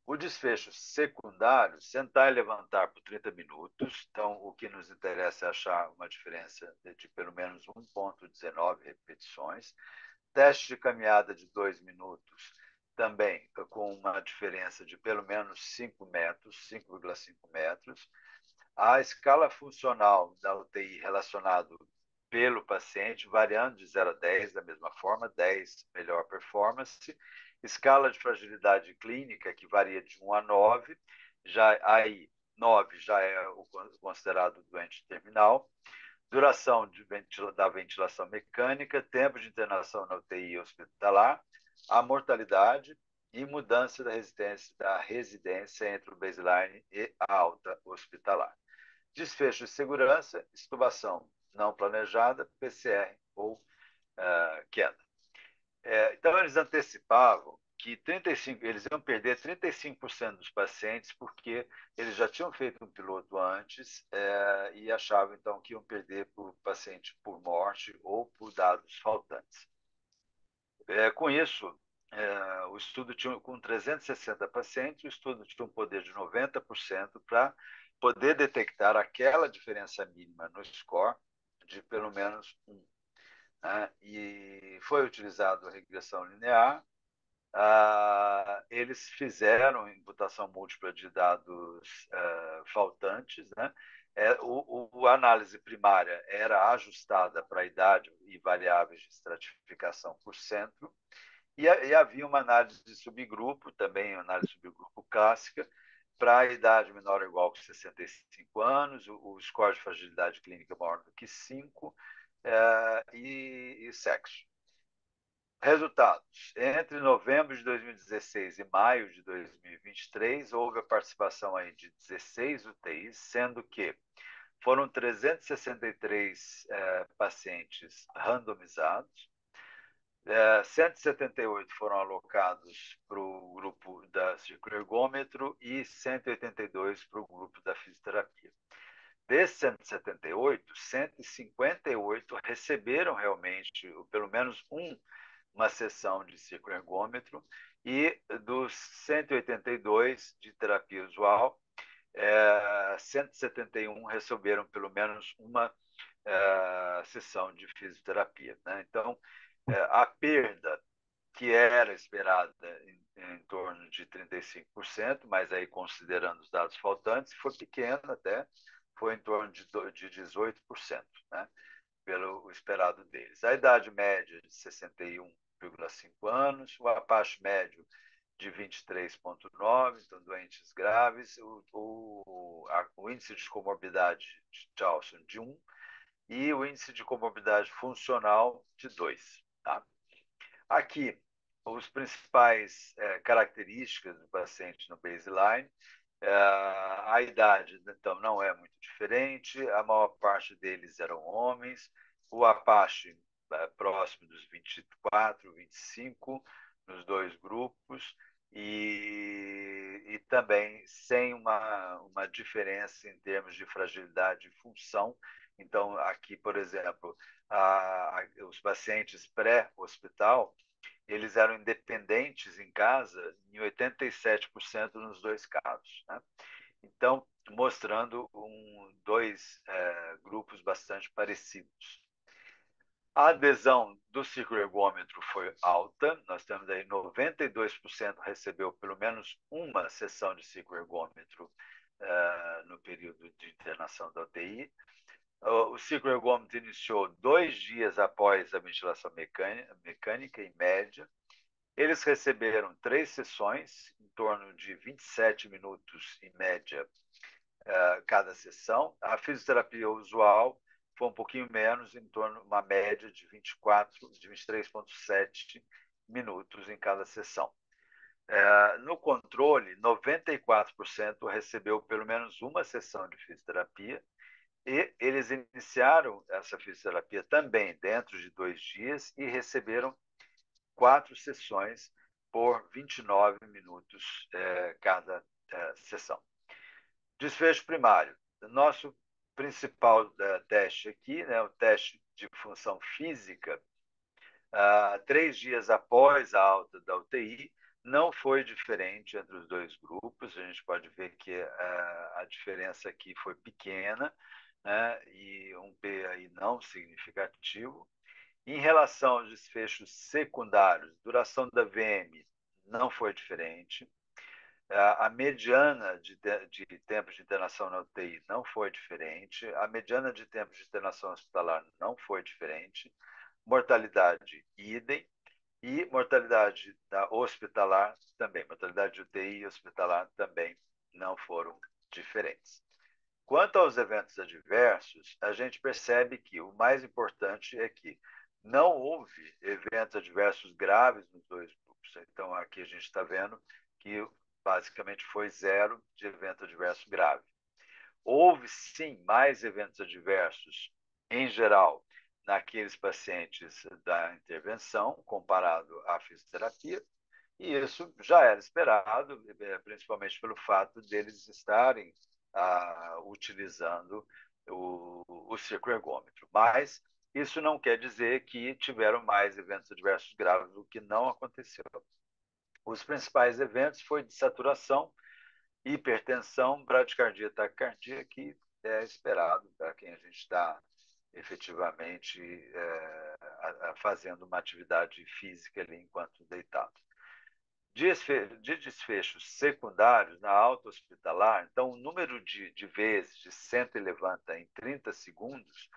O desfecho secundário, sentar e levantar por 30 minutos. Então, o que nos interessa é achar uma diferença de pelo menos 1,19 repetições. Teste de caminhada de 2 minutos, também com uma diferença de pelo menos 5 metros, 5,5 metros. A escala funcional da UTI relacionado pelo paciente, variando de 0 a 10, da mesma forma, 10 melhor performance. Escala de fragilidade clínica, que varia de 1 a 9, já, aí 9 já é o considerado doente terminal. Duração da ventilação mecânica, tempo de internação na UTI hospitalar, a mortalidade e mudança da residência entre o baseline e a alta hospitalar. Desfecho de segurança, extubação não planejada, PCR ou queda. Então, eles antecipavam que eles iam perder 35% dos pacientes porque eles já tinham feito um piloto antes e achavam, então, que iam perder por paciente por morte ou por dados faltantes. Com isso, o estudo tinha, com 360 pacientes, o estudo tinha um poder de 90% para poder detectar aquela diferença mínima no score de pelo menos 1. E foi utilizado a regressão linear. Eles fizeram imputação múltipla de dados faltantes, né? A análise primária era ajustada para a idade e variáveis de estratificação por centro, e havia uma análise de subgrupo, também uma análise de subgrupo clássica, para a idade menor ou igual que 65 anos, o score de fragilidade clínica maior do que 5 e sexo. Resultados. Entre novembro de 2016 e maio de 2023, houve a participação aí de 16 UTIs, sendo que foram 363 pacientes randomizados, 178 foram alocados para o grupo da cicloergômetro e 182 para o grupo da fisioterapia. Desses 178, 158 receberam realmente, pelo menos uma sessão de cicloergômetro, e dos 182 de terapia usual, 171 receberam pelo menos uma sessão de fisioterapia, né? Então, a perda que era esperada em torno de 35%, mas aí considerando os dados faltantes, foi pequena até, foi em torno de 18%. Né? pelo esperado deles. A idade média de 61,5 anos, o Apache médio de 23,9, então doentes graves, o índice de comorbidade de Charlson de 1 e o índice de comorbidade funcional de 2. Tá? Aqui, as principais características do paciente no baseline. A idade, então, não é muito diferente, a maior parte deles eram homens, o Apache próximo dos 24, 25, nos dois grupos, e também sem uma diferença em termos de fragilidade e função. Então, aqui, por exemplo, os pacientes pré-hospital, eles eram independentes em casa em 87% nos dois casos. Né? Então, mostrando dois grupos bastante parecidos. A adesão do cicloergômetro foi alta, nós temos aí 92% recebeu pelo menos uma sessão de cicloergômetro no período de internação da UTI. O cicloergômetro iniciou 2 dias após a ventilação mecânica, em média. Eles receberam 3 sessões, em torno de 27 minutos, em média, cada sessão. A fisioterapia usual foi um pouquinho menos, em torno de uma média de 23,7 minutos em cada sessão. No controle, 94% recebeu pelo menos uma sessão de fisioterapia, e eles iniciaram essa fisioterapia também dentro de 2 dias e receberam 4 sessões por 29 minutos cada sessão. Desfecho primário. Nosso principal teste aqui, né, o teste de função física, 3 dias após a alta da UTI, não foi diferente entre os dois grupos. A gente pode ver que a diferença aqui foi pequena, né, e um P aí não significativo. Em relação aos desfechos secundários, duração da VM não foi diferente. A mediana de tempo de internação na UTI não foi diferente. A mediana de tempo de internação hospitalar não foi diferente. Mortalidade, idem. E mortalidade hospitalar também. Mortalidade de UTI e hospitalar também não foram diferentes. Quanto aos eventos adversos, a gente percebe que o mais importante é que não houve eventos adversos graves nos dois grupos. Então, aqui a gente está vendo que basicamente foi 0 de evento adverso grave. Houve, sim, mais eventos adversos, em geral, naqueles pacientes da intervenção, comparado à fisioterapia, e isso já era esperado, principalmente pelo fato deles estarem utilizando o cicloergômetro. Mas isso não quer dizer que tiveram mais eventos adversos graves, o que não aconteceu. Os principais eventos foram de saturação, hipertensão, bradicardia, taquicardia, que é esperado para quem a gente está efetivamente fazendo uma atividade física ali enquanto deitado. De desfechos secundários na alta hospitalar, então o número de vezes de senta e levanta em 30 segundos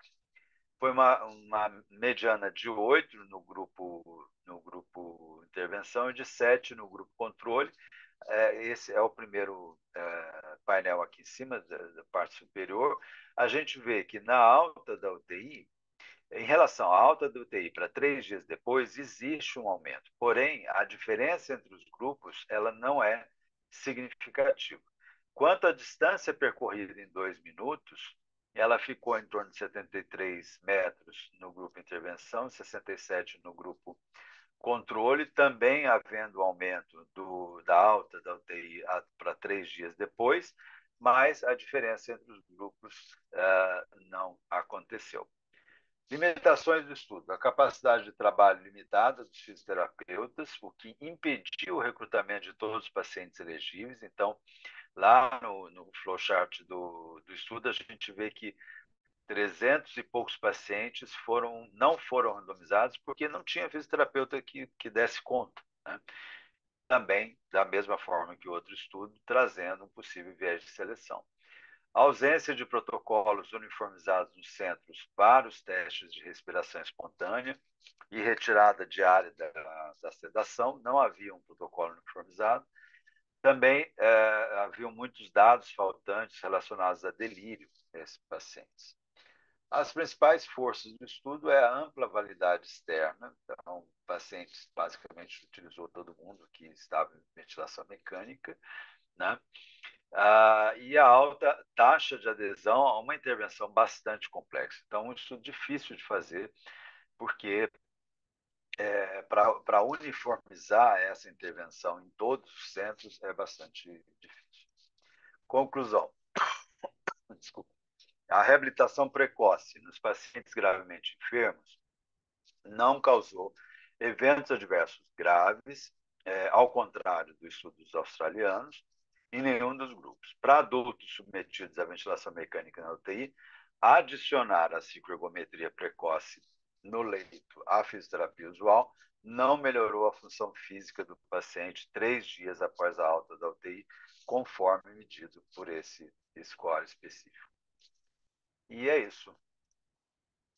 foi uma mediana de 8 no grupo intervenção e de 7 no grupo controle. Esse é o primeiro painel aqui em cima, da parte superior. A gente vê que na alta da UTI, em relação à alta da UTI para 3 dias depois, existe um aumento. Porém, a diferença entre os grupos ela não é significativa. Quanto à distância percorrida em 2 minutos, ela ficou em torno de 73 metros no grupo intervenção, 67 no grupo controle, também havendo aumento da alta da UTI para 3 dias depois, mas a diferença entre os grupos não aconteceu. Limitações do estudo. A capacidade de trabalho limitada dos fisioterapeutas, o que impediu o recrutamento de todos os pacientes elegíveis. Então, lá no flowchart do estudo, a gente vê que 300 e poucos pacientes não foram randomizados porque não tinha fisioterapeuta que desse conta. Né? Também, da mesma forma que o outro estudo, trazendo um possível viés de seleção. A ausência de protocolos uniformizados nos centros para os testes de respiração espontânea e retirada diária da sedação, não havia um protocolo uniformizado. Também haviam muitos dados faltantes relacionados a delírio desses pacientes. As principais forças do estudo é a ampla validade externa, então, o paciente basicamente utilizou todo mundo que estava em ventilação mecânica, né? E a alta taxa de adesão a uma intervenção bastante complexa. Então, um estudo difícil de fazer, porque para uniformizar essa intervenção em todos os centros é bastante difícil. Conclusão. Desculpa. A reabilitação precoce nos pacientes gravemente enfermos não causou eventos adversos graves, ao contrário dos estudos australianos, em nenhum dos grupos. Para adultos submetidos à ventilação mecânica na UTI, adicionar a cicloergometria precoce no leito à fisioterapia usual não melhorou a função física do paciente 3 dias após a alta da UTI, conforme medido por esse score específico. E é isso.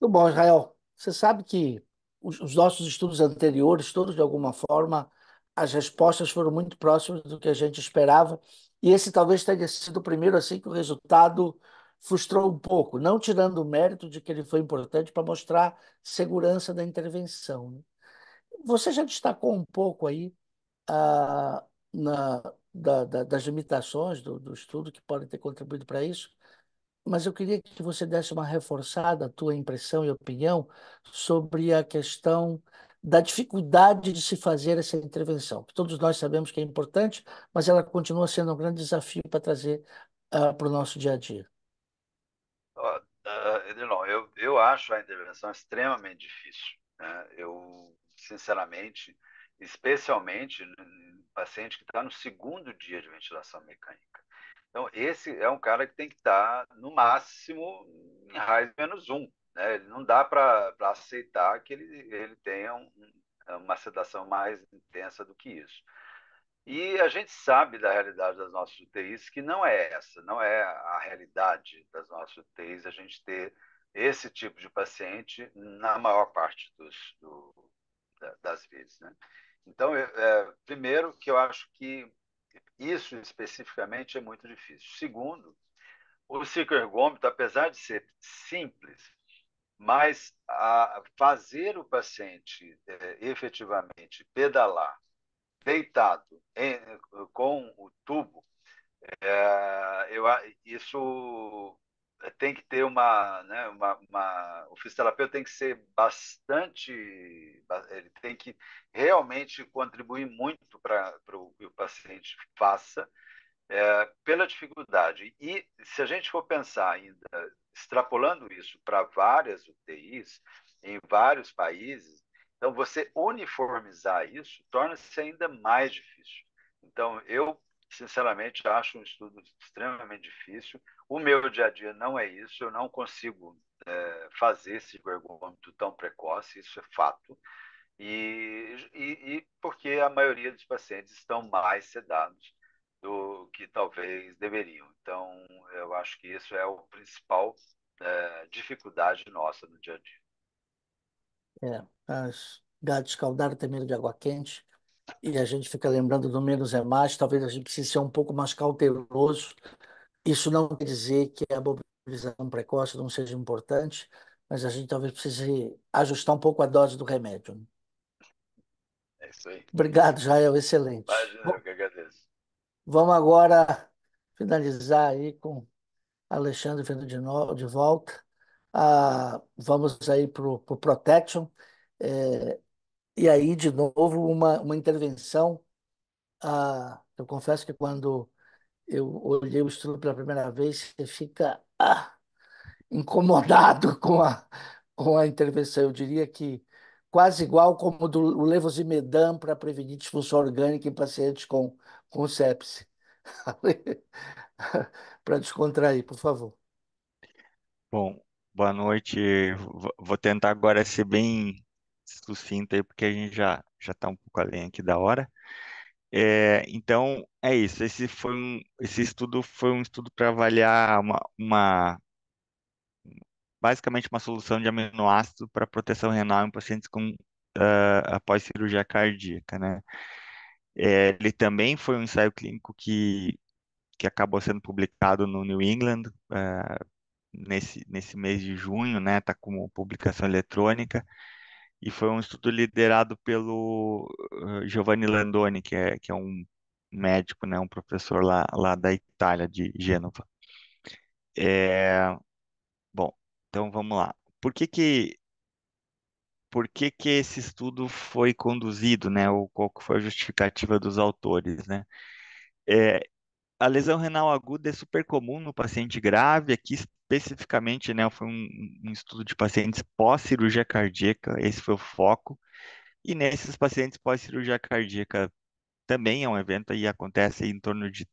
Muito bom, Israel. Você sabe que os nossos estudos anteriores, todos de alguma forma, as respostas foram muito próximas do que a gente esperava. E esse talvez tenha sido o primeiro assim que o resultado frustrou um pouco, não tirando o mérito de que ele foi importante para mostrar segurança da intervenção, né? Você já destacou um pouco aí das limitações do estudo que podem ter contribuído para isso, mas eu queria que você desse uma reforçada, a tua impressão e opinião sobre a questão da dificuldade de se fazer essa intervenção, que todos nós sabemos que é importante, mas ela continua sendo um grande desafio para trazer para o nosso dia a dia. Edenol, eu acho a intervenção extremamente difícil, né? Eu, sinceramente, especialmente no paciente que está no segundo dia de ventilação mecânica. Então, esse é um cara que tem que estar, no máximo, em raiz menos um, né? Ele não dá para aceitar que ele tenha uma sedação mais intensa do que isso. E a gente sabe da realidade das nossas UTIs que não é essa, não é a realidade das nossas UTIs a gente ter esse tipo de paciente na maior parte das vezes, né? Então, primeiro que eu acho que isso especificamente é muito difícil. Segundo, o cicloergômetro, apesar de ser simples, mas fazer o paciente efetivamente pedalar deitado com o tubo, isso tem que ter né, o fisioterapeuta tem que ser bastante, ele tem que realmente contribuir muito para que o paciente faça, pela dificuldade. E se a gente for pensar ainda, extrapolando isso para várias UTIs, em vários países, então você uniformizar isso torna-se ainda mais difícil. Então, eu, sinceramente, acho um estudo extremamente difícil. O meu dia a dia não é isso, eu não consigo fazer esse ergômetro tão precoce, isso é fato. E porque a maioria dos pacientes estão mais sedados do que talvez deveriam. Então, eu acho que isso é o principal dificuldade nossa no dia a dia. As gatos escaldaram tem medo de água quente, e a gente fica lembrando do menos é mais, talvez a gente precise ser um pouco mais cauteloso. Isso não quer dizer que a mobilização precoce não seja importante, mas a gente talvez precise ajustar um pouco a dose do remédio, né? É isso aí. Obrigado, Jael, excelente. Imagina, eu Bom, que agradeço. vamos agora finalizar aí com Alexandre vindo de volta. Vamos aí para o Protection. É, e aí, de novo, uma intervenção. Eu confesso que quando eu olhei o estudo pela primeira vez, você fica incomodado com a intervenção. Eu diria que quase igual como o levosimendan para prevenir disfunção orgânica em pacientes com sepse. Para descontrair, por favor. Bom, boa noite. Vou tentar agora ser bem sucinto aí, porque a gente já está um pouco além aqui da hora. Então, é isso. Esse estudo foi um estudo para avaliar basicamente uma solução de aminoácido para proteção renal em pacientes com após cirurgia cardíaca, né? Ele também foi um ensaio clínico que acabou sendo publicado no New England nesse mês de junho, né? Está como publicação eletrônica. E foi um estudo liderado pelo Giovanni Landoni, que é um médico, né, um professor lá da Itália, de Gênova. É, bom, então vamos lá. Por que que esse estudo foi conduzido, né, ou qual que foi a justificativa dos autores, né? É, a lesão renal aguda é super comum no paciente grave, aqui especificamente, né, foi um estudo de pacientes pós-cirurgia cardíaca, esse foi o foco. E nesses pacientes pós-cirurgia cardíaca também é um evento e acontece em torno de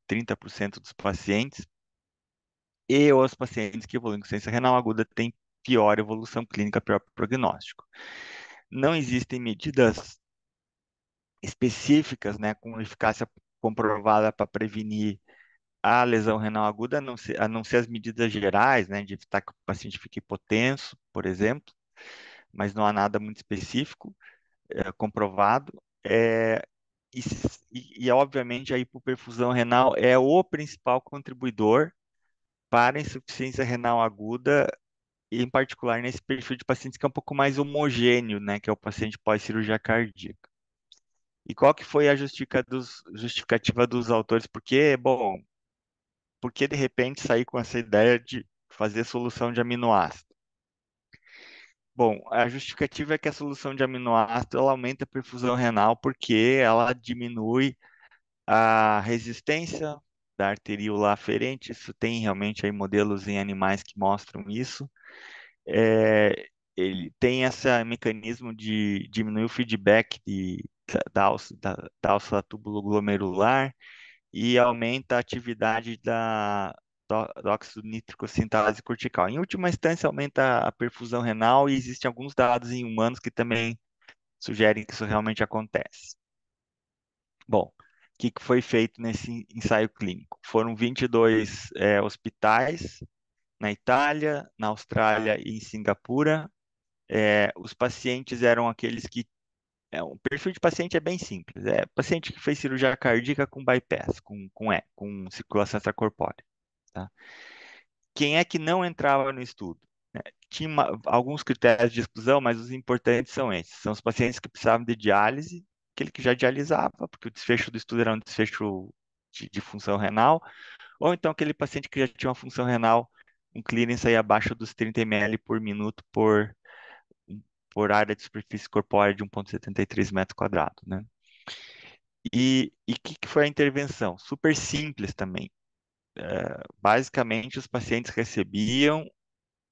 30% dos pacientes. E os pacientes que evoluem com insuficiência renal aguda têm pior evolução clínica, pior prognóstico. Não existem medidas específicas, né, com eficácia comprovada para prevenir a lesão renal aguda, a não ser as medidas gerais, né, de evitar que o paciente fique hipotenso, por exemplo, mas não há nada muito específico. Comprovado. Obviamente, a hipoperfusão renal é o principal contribuidor para a insuficiência renal aguda, e em particular nesse perfil de pacientes que é um pouco mais homogêneo, né, que é o paciente pós-cirurgia cardíaca. E qual que foi a justificativa dos autores? Por que de repente sair com essa ideia de fazer solução de aminoácido? Bom, a justificativa é que a solução de aminoácido ela aumenta a perfusão renal porque ela diminui a resistência da arteríola aferente. Isso tem realmente aí modelos em animais que mostram isso. Ele tem esse mecanismo de diminuir o feedback da alça tubulo-glomerular e aumenta a atividade do óxido nítrico sintalase cortical. Em última instância, aumenta a perfusão renal e existem alguns dados em humanos que também sugerem que isso realmente acontece. Bom, o que foi feito nesse ensaio clínico? Foram 22 hospitais na Itália, na Austrália e em Singapura. Os pacientes eram aqueles que. O perfil de paciente é bem simples. É paciente que fez cirurgia cardíaca com bypass, com circulação extracorpórea. Tá? Quem é que não entrava no estudo? Tinha alguns critérios de exclusão, mas os importantes são esses. São os pacientes que precisavam de diálise, aquele que já dialisava, porque o desfecho do estudo era um desfecho de função renal, ou então aquele paciente que já tinha uma função renal, um clearance aí abaixo dos 30 ml por minuto por área de superfície corpórea de 1,73 metros quadrados, né? E o que foi a intervenção? Super simples também. Basicamente, os pacientes recebiam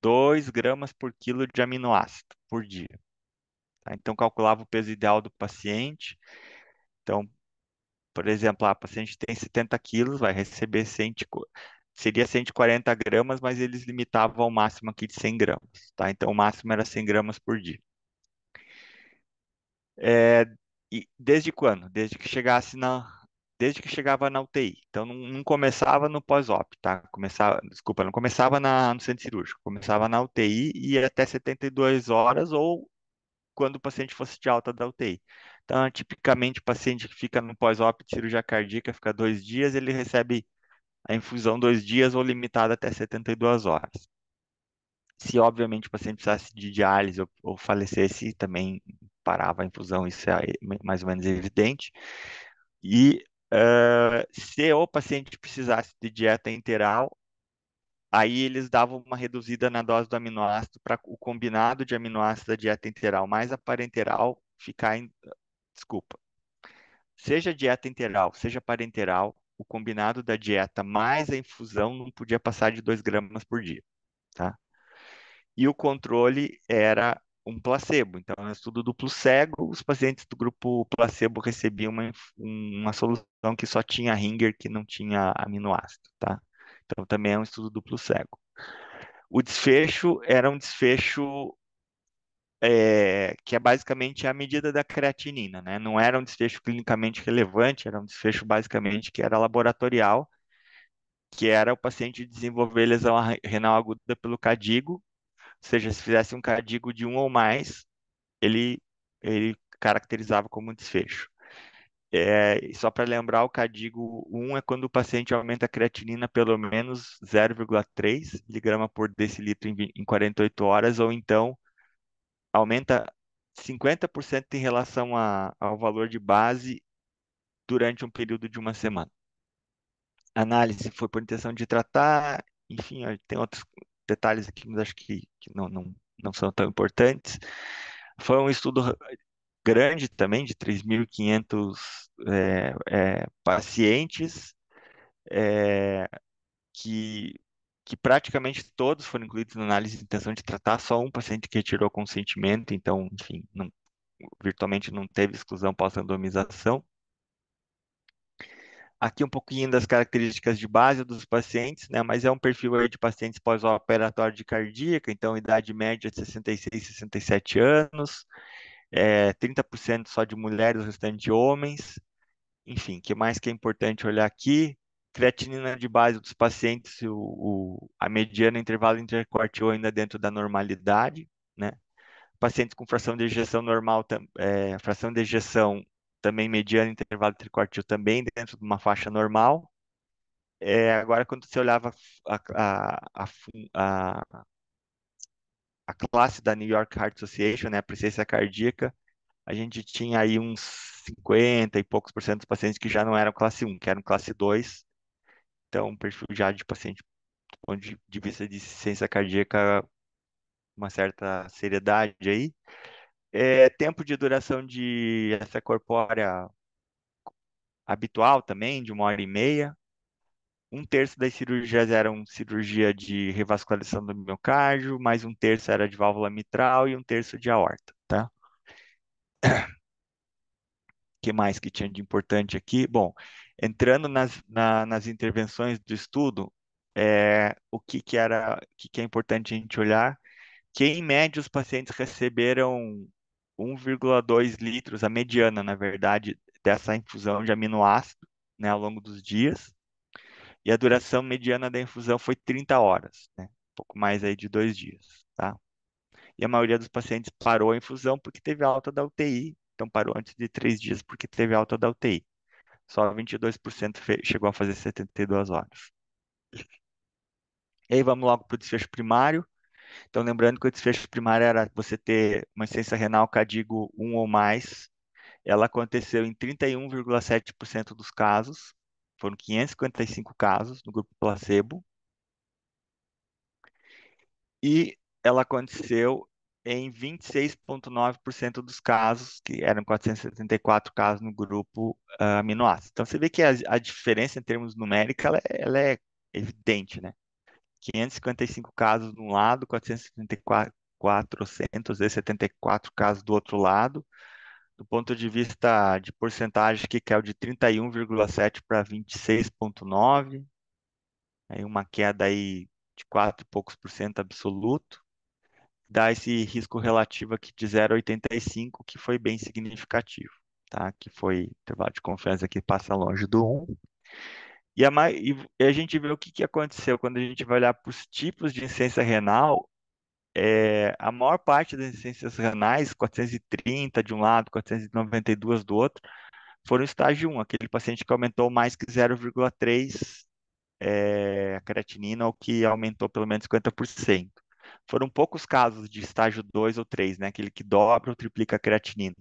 2 gramas por quilo de aminoácido por dia. Tá? Então, calculava o peso ideal do paciente. Então, por exemplo, o paciente tem 70 quilos, vai receber seria 140 gramas, mas eles limitavam ao máximo aqui de 100 gramas. Tá? Então, o máximo era 100 gramas por dia. É, e desde quando? Desde que chegava na UTI. Então não começava no pós-op, tá? Desculpa, não começava no centro cirúrgico, começava na UTI e ia até 72 horas ou quando o paciente fosse de alta da UTI. Então, tipicamente, o paciente que fica no pós-op de cirurgia cardíaca fica 2 dias, ele recebe a infusão 2 dias ou limitada até 72 horas. Se, obviamente, o paciente precisasse de diálise ou falecesse, também parava a infusão, isso é mais ou menos evidente. E se o paciente precisasse de dieta enteral, aí eles davam uma reduzida na dose do aminoácido para o combinado de aminoácido da dieta enteral mais a parenteral ficar em. Desculpa. Seja dieta enteral, seja parenteral, o combinado da dieta mais a infusão não podia passar de 2 gramas por dia, tá? E o controle era um placebo. Então, no estudo duplo cego, os pacientes do grupo placebo recebiam uma solução que só tinha Ringer, que não tinha aminoácido, tá? Então, também é um estudo duplo cego. O desfecho era um desfecho que é basicamente a medida da creatinina, né? Não era um desfecho clinicamente relevante, era um desfecho basicamente que era laboratorial, que era o paciente desenvolver lesão renal aguda pelo CADIGO, ou seja, se fizesse um CADIGO de um ou mais, ele caracterizava como um desfecho. E só para lembrar, o CADIGO 1 é quando o paciente aumenta a creatinina pelo menos 0,3 miligrama por decilitro em 48 horas, ou então aumenta 50% em relação ao valor de base durante um período de uma semana. A análise foi por intenção de tratar, enfim, ó, tem outros detalhes aqui, mas acho que não são tão importantes. Foi um estudo grande também, de 3.500 pacientes, é, que, que praticamente todos foram incluídos na análise de intenção de tratar, só um paciente que retirou consentimento, então, enfim, virtualmente não teve exclusão pós-randomização. Aqui um pouquinho das características de base dos pacientes, né? Mas é um perfil aí de pacientes pós-operatório de cardíaca, então idade média de 66, 67 anos, 30% só de mulheres, o restante de homens. Enfim, o que mais que é importante olhar aqui? Creatinina de base dos pacientes, a mediana intervalo interquartil ainda dentro da normalidade, né? Pacientes com fração de ejeção normal, fração de ejeção também mediana, intervalo triquartil também dentro de uma faixa normal. Agora, quando você olhava a classe da New York Heart Association, né, a presença cardíaca, a gente tinha aí uns 50 e poucos por cento dos pacientes que já não eram classe 1, que eram classe 2. Então, um perfil já de paciente, do ponto de vista de ciência cardíaca, uma certa seriedade aí. Tempo de duração de essa corpórea habitual também, de 1 hora e meia. Um terço das cirurgias eram cirurgia de revascularização do miocárdio, mais um terço era de válvula mitral e um terço de aorta, tá? O que mais que tinha de importante aqui? Bom, entrando nas intervenções do estudo, o que é importante a gente olhar, que em média os pacientes receberam 1,2 litros, a mediana, na verdade, dessa infusão de aminoácido, né, ao longo dos dias. E a duração mediana da infusão foi 30 horas, né? Um pouco mais aí de 2 dias, tá? E a maioria dos pacientes parou a infusão porque teve alta da UTI, então parou antes de 3 dias porque teve alta da UTI. Só 22% chegou a fazer 72 horas. E aí vamos logo para o desfecho primário. Então, lembrando que o desfecho primário era você ter uma insuficiência renal CADIGO 1 ou mais. Ela aconteceu em 31,7% dos casos. Foram 555 casos no grupo placebo. E ela aconteceu em 26,9% dos casos, que eram 474 casos no grupo aminoácido. Então, você vê que a diferença em termos numéricos ela é evidente, né? 555 casos de um lado, 474 casos do outro lado. Do ponto de vista de porcentagem, que caiu de 31,7 para 26,9, aí uma queda aí de 4 e poucos por cento absoluto, dá esse risco relativo aqui de 0,85, que foi bem significativo, tá? Que foi intervalo de confiança que passa longe do 1. E a gente vê o que aconteceu quando a gente vai olhar para os tipos de insuficiência renal. A maior parte das insuficiências renais, 430 de um lado, 492 do outro, foram estágio 1, aquele paciente que aumentou mais que 0,3 a creatinina, ou que aumentou pelo menos 50%. Foram poucos casos de estágio 2 ou 3, né? Aquele que dobra ou triplica a creatinina.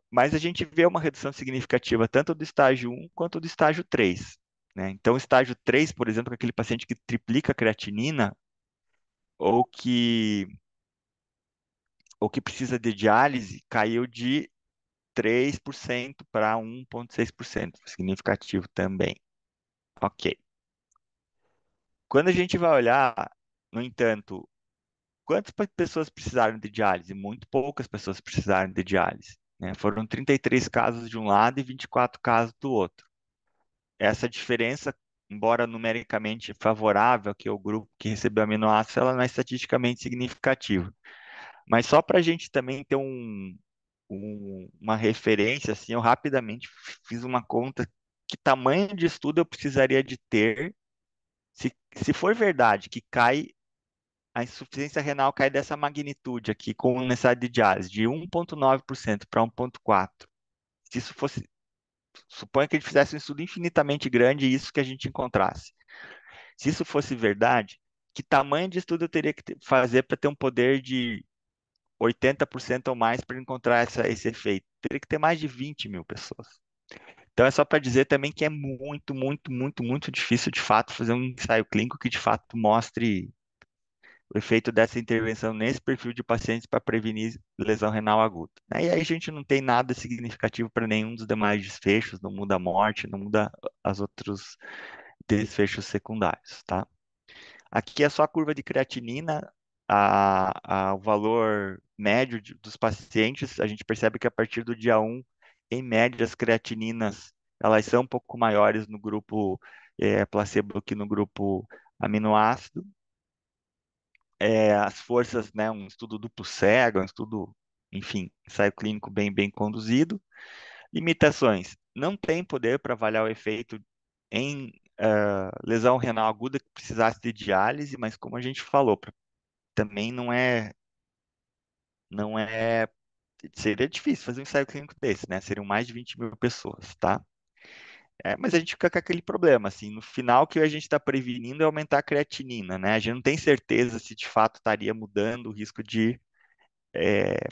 Mas a gente vê uma redução significativa tanto do estágio 1 quanto do estágio 3. Né? Então, o estágio 3, por exemplo, aquele paciente que triplica a creatinina ou que precisa de diálise, caiu de 3% para 1,6%, significativo também. Ok. Quando a gente vai olhar, no entanto, quantas pessoas precisaram de diálise? Muito poucas pessoas precisaram de diálise, né? Foram 33 casos de um lado e 24 casos do outro. Essa diferença, embora numericamente favorável, que é o grupo que recebeu aminoácido, ela não é estatisticamente significativa. Mas só para a gente também ter uma referência, assim, eu rapidamente fiz uma conta que tamanho de estudo eu precisaria de ter se for verdade que cai a insuficiência renal cai dessa magnitude aqui com necessidade de diálise de 1,9% para 1,4%. Se isso fosse, suponha que a gente fizesse um estudo infinitamente grande e isso que a gente encontrasse. Se isso fosse verdade, que tamanho de estudo eu teria que fazer para ter um poder de 80% ou mais para encontrar esse efeito? Teria que ter mais de 20 mil pessoas. Então é só para dizer também que é muito, muito, muito, muito difícil de fato fazer um ensaio clínico que de fato mostre o efeito dessa intervenção nesse perfil de pacientes para prevenir lesão renal aguda, né? E aí a gente não tem nada significativo para nenhum dos demais desfechos, não muda a morte, não muda os outros desfechos secundários, tá? Aqui é só a curva de creatinina, o valor médio dos pacientes, a gente percebe que a partir do dia 1, em média, as creatininas elas são um pouco maiores no grupo placebo que no grupo aminoácido. As forças, né, um estudo duplo cego, um estudo, enfim, ensaio clínico bem conduzido. Limitações: não tem poder para avaliar o efeito em lesão renal aguda que precisasse de diálise, mas como a gente falou, também não é, seria difícil fazer um ensaio clínico desse, né? Seriam mais de 20 mil pessoas, tá? Mas a gente fica com aquele problema, assim, no final o que a gente está prevenindo é aumentar a creatinina, né? A gente não tem certeza se de fato estaria mudando o risco de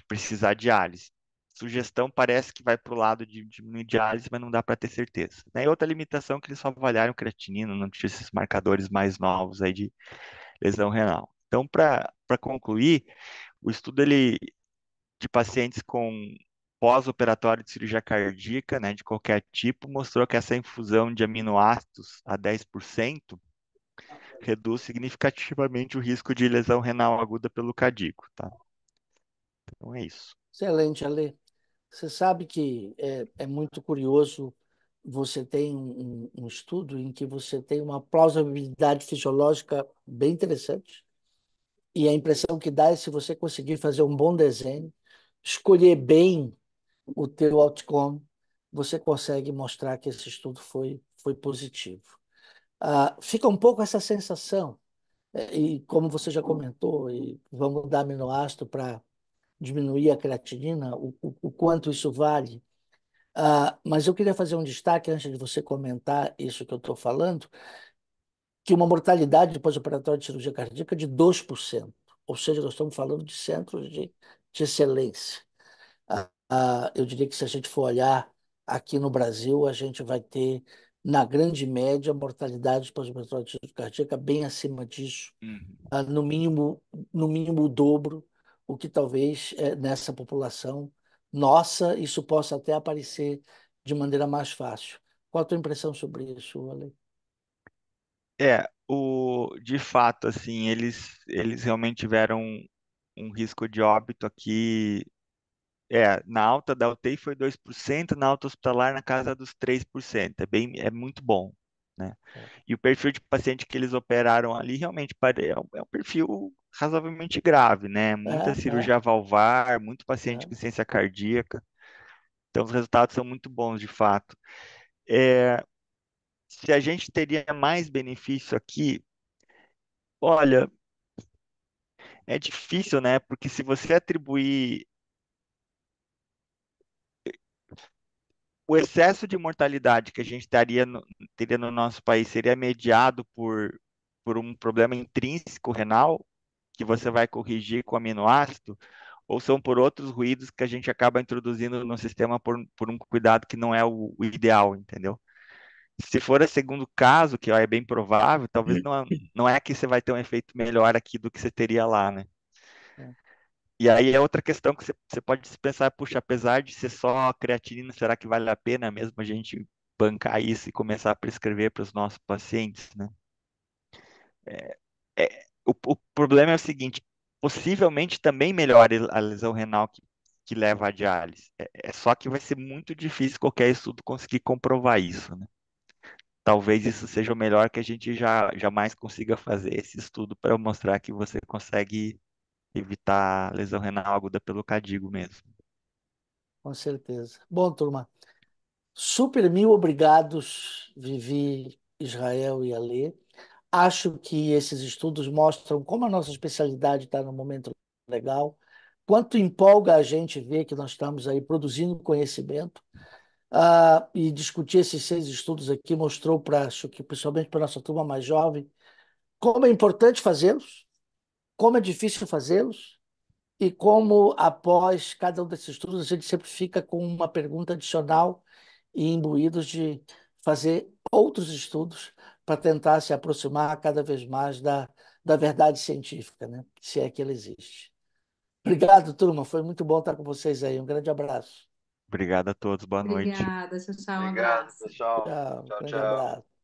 precisar de diálise. Sugestão parece que vai para o lado de diminuir diálise, mas não dá para ter certeza, né? E outra limitação é que eles só avaliaram creatinina, não tinha esses marcadores mais novos aí de lesão renal. Então, para concluir, o estudo de pacientes com pós-operatório de cirurgia cardíaca, né, de qualquer tipo, mostrou que essa infusão de aminoácidos a 10% reduz significativamente o risco de lesão renal aguda pelo cardíaco, tá? Então é isso. Excelente, Ale. Você sabe que é muito curioso. Você tem um estudo em que você tem uma plausibilidade fisiológica bem interessante. E a impressão que dá é se você conseguir fazer um bom desenho, escolher bem o teu outcome, você consegue mostrar que esse estudo foi positivo. Fica um pouco essa sensação, e como você já comentou, e vamos dar aminoácido para diminuir a creatinina, o quanto isso vale. Mas eu queria fazer um destaque antes de você comentar isso que eu estou falando, que uma mortalidade depois pós-operatória de cirurgia cardíaca de 2%. Ou seja, nós estamos falando de centros de excelência. Eu diria que se a gente for olhar aqui no Brasil, a gente vai ter, na grande média, mortalidade pós-operatória de cirurgia cardíaca bem acima disso, Uhum. no mínimo o dobro, o que talvez nessa população nossa isso possa até aparecer de maneira mais fácil. Qual a tua impressão sobre isso, Ale? De fato, assim, eles realmente tiveram um risco de óbito aqui. Na alta da UTI foi 2%, na alta hospitalar na casa dos 3%. É muito bom, né? E o perfil de paciente que eles operaram ali realmente é um perfil razoavelmente grave, né? Muita É, é, cirurgia valvar, muito paciente é. com insuficiência cardíaca. Então, os resultados são muito bons, de fato. É, Se a gente teria mais benefício aqui, olha, é difícil, né? Porque se você atribuir o excesso de mortalidade que a gente teria no nosso país seria mediado por um problema intrínseco renal, que você vai corrigir com aminoácido, ou são por outros ruídos que a gente acaba introduzindo no sistema por um cuidado que não é o ideal, entendeu? Se for o segundo caso, que ó, é bem provável, talvez não é que você vai ter um efeito melhor aqui do que você teria lá, né? E aí é outra questão que você pode se pensar, puxa, apesar de ser só creatinina, será que vale a pena mesmo a gente bancar isso e começar a prescrever para os nossos pacientes, né? O problema é o seguinte, possivelmente também melhore a lesão renal que leva à diálise. É só que vai ser muito difícil qualquer estudo conseguir comprovar isso, né? Talvez isso seja o melhor que a gente já jamais consiga fazer esse estudo para mostrar que você consegue evitar lesão renal aguda pelo cadigo mesmo. Com certeza. Bom, turma, super mil obrigados, Vivi, Israel e Alê. Acho que esses estudos mostram como a nossa especialidade está no momento legal, quanto empolga a gente ver que nós estamos aí produzindo conhecimento. E discutir esses 6 estudos aqui mostrou para, acho que principalmente para a nossa turma mais jovem, como é importante fazê-los, como é difícil fazê-los, e como, após cada um desses estudos, a gente sempre fica com uma pergunta adicional e imbuídos de fazer outros estudos para tentar se aproximar cada vez mais da verdade científica, né? Se é que ela existe. Obrigado, turma. Foi muito bom estar com vocês aí. Um grande abraço. Obrigado a todos, boa noite. Obrigada, tchau, tchau, um Obrigado, abraço. pessoal. Tchau. Um Tchau, grande tchau. abraço.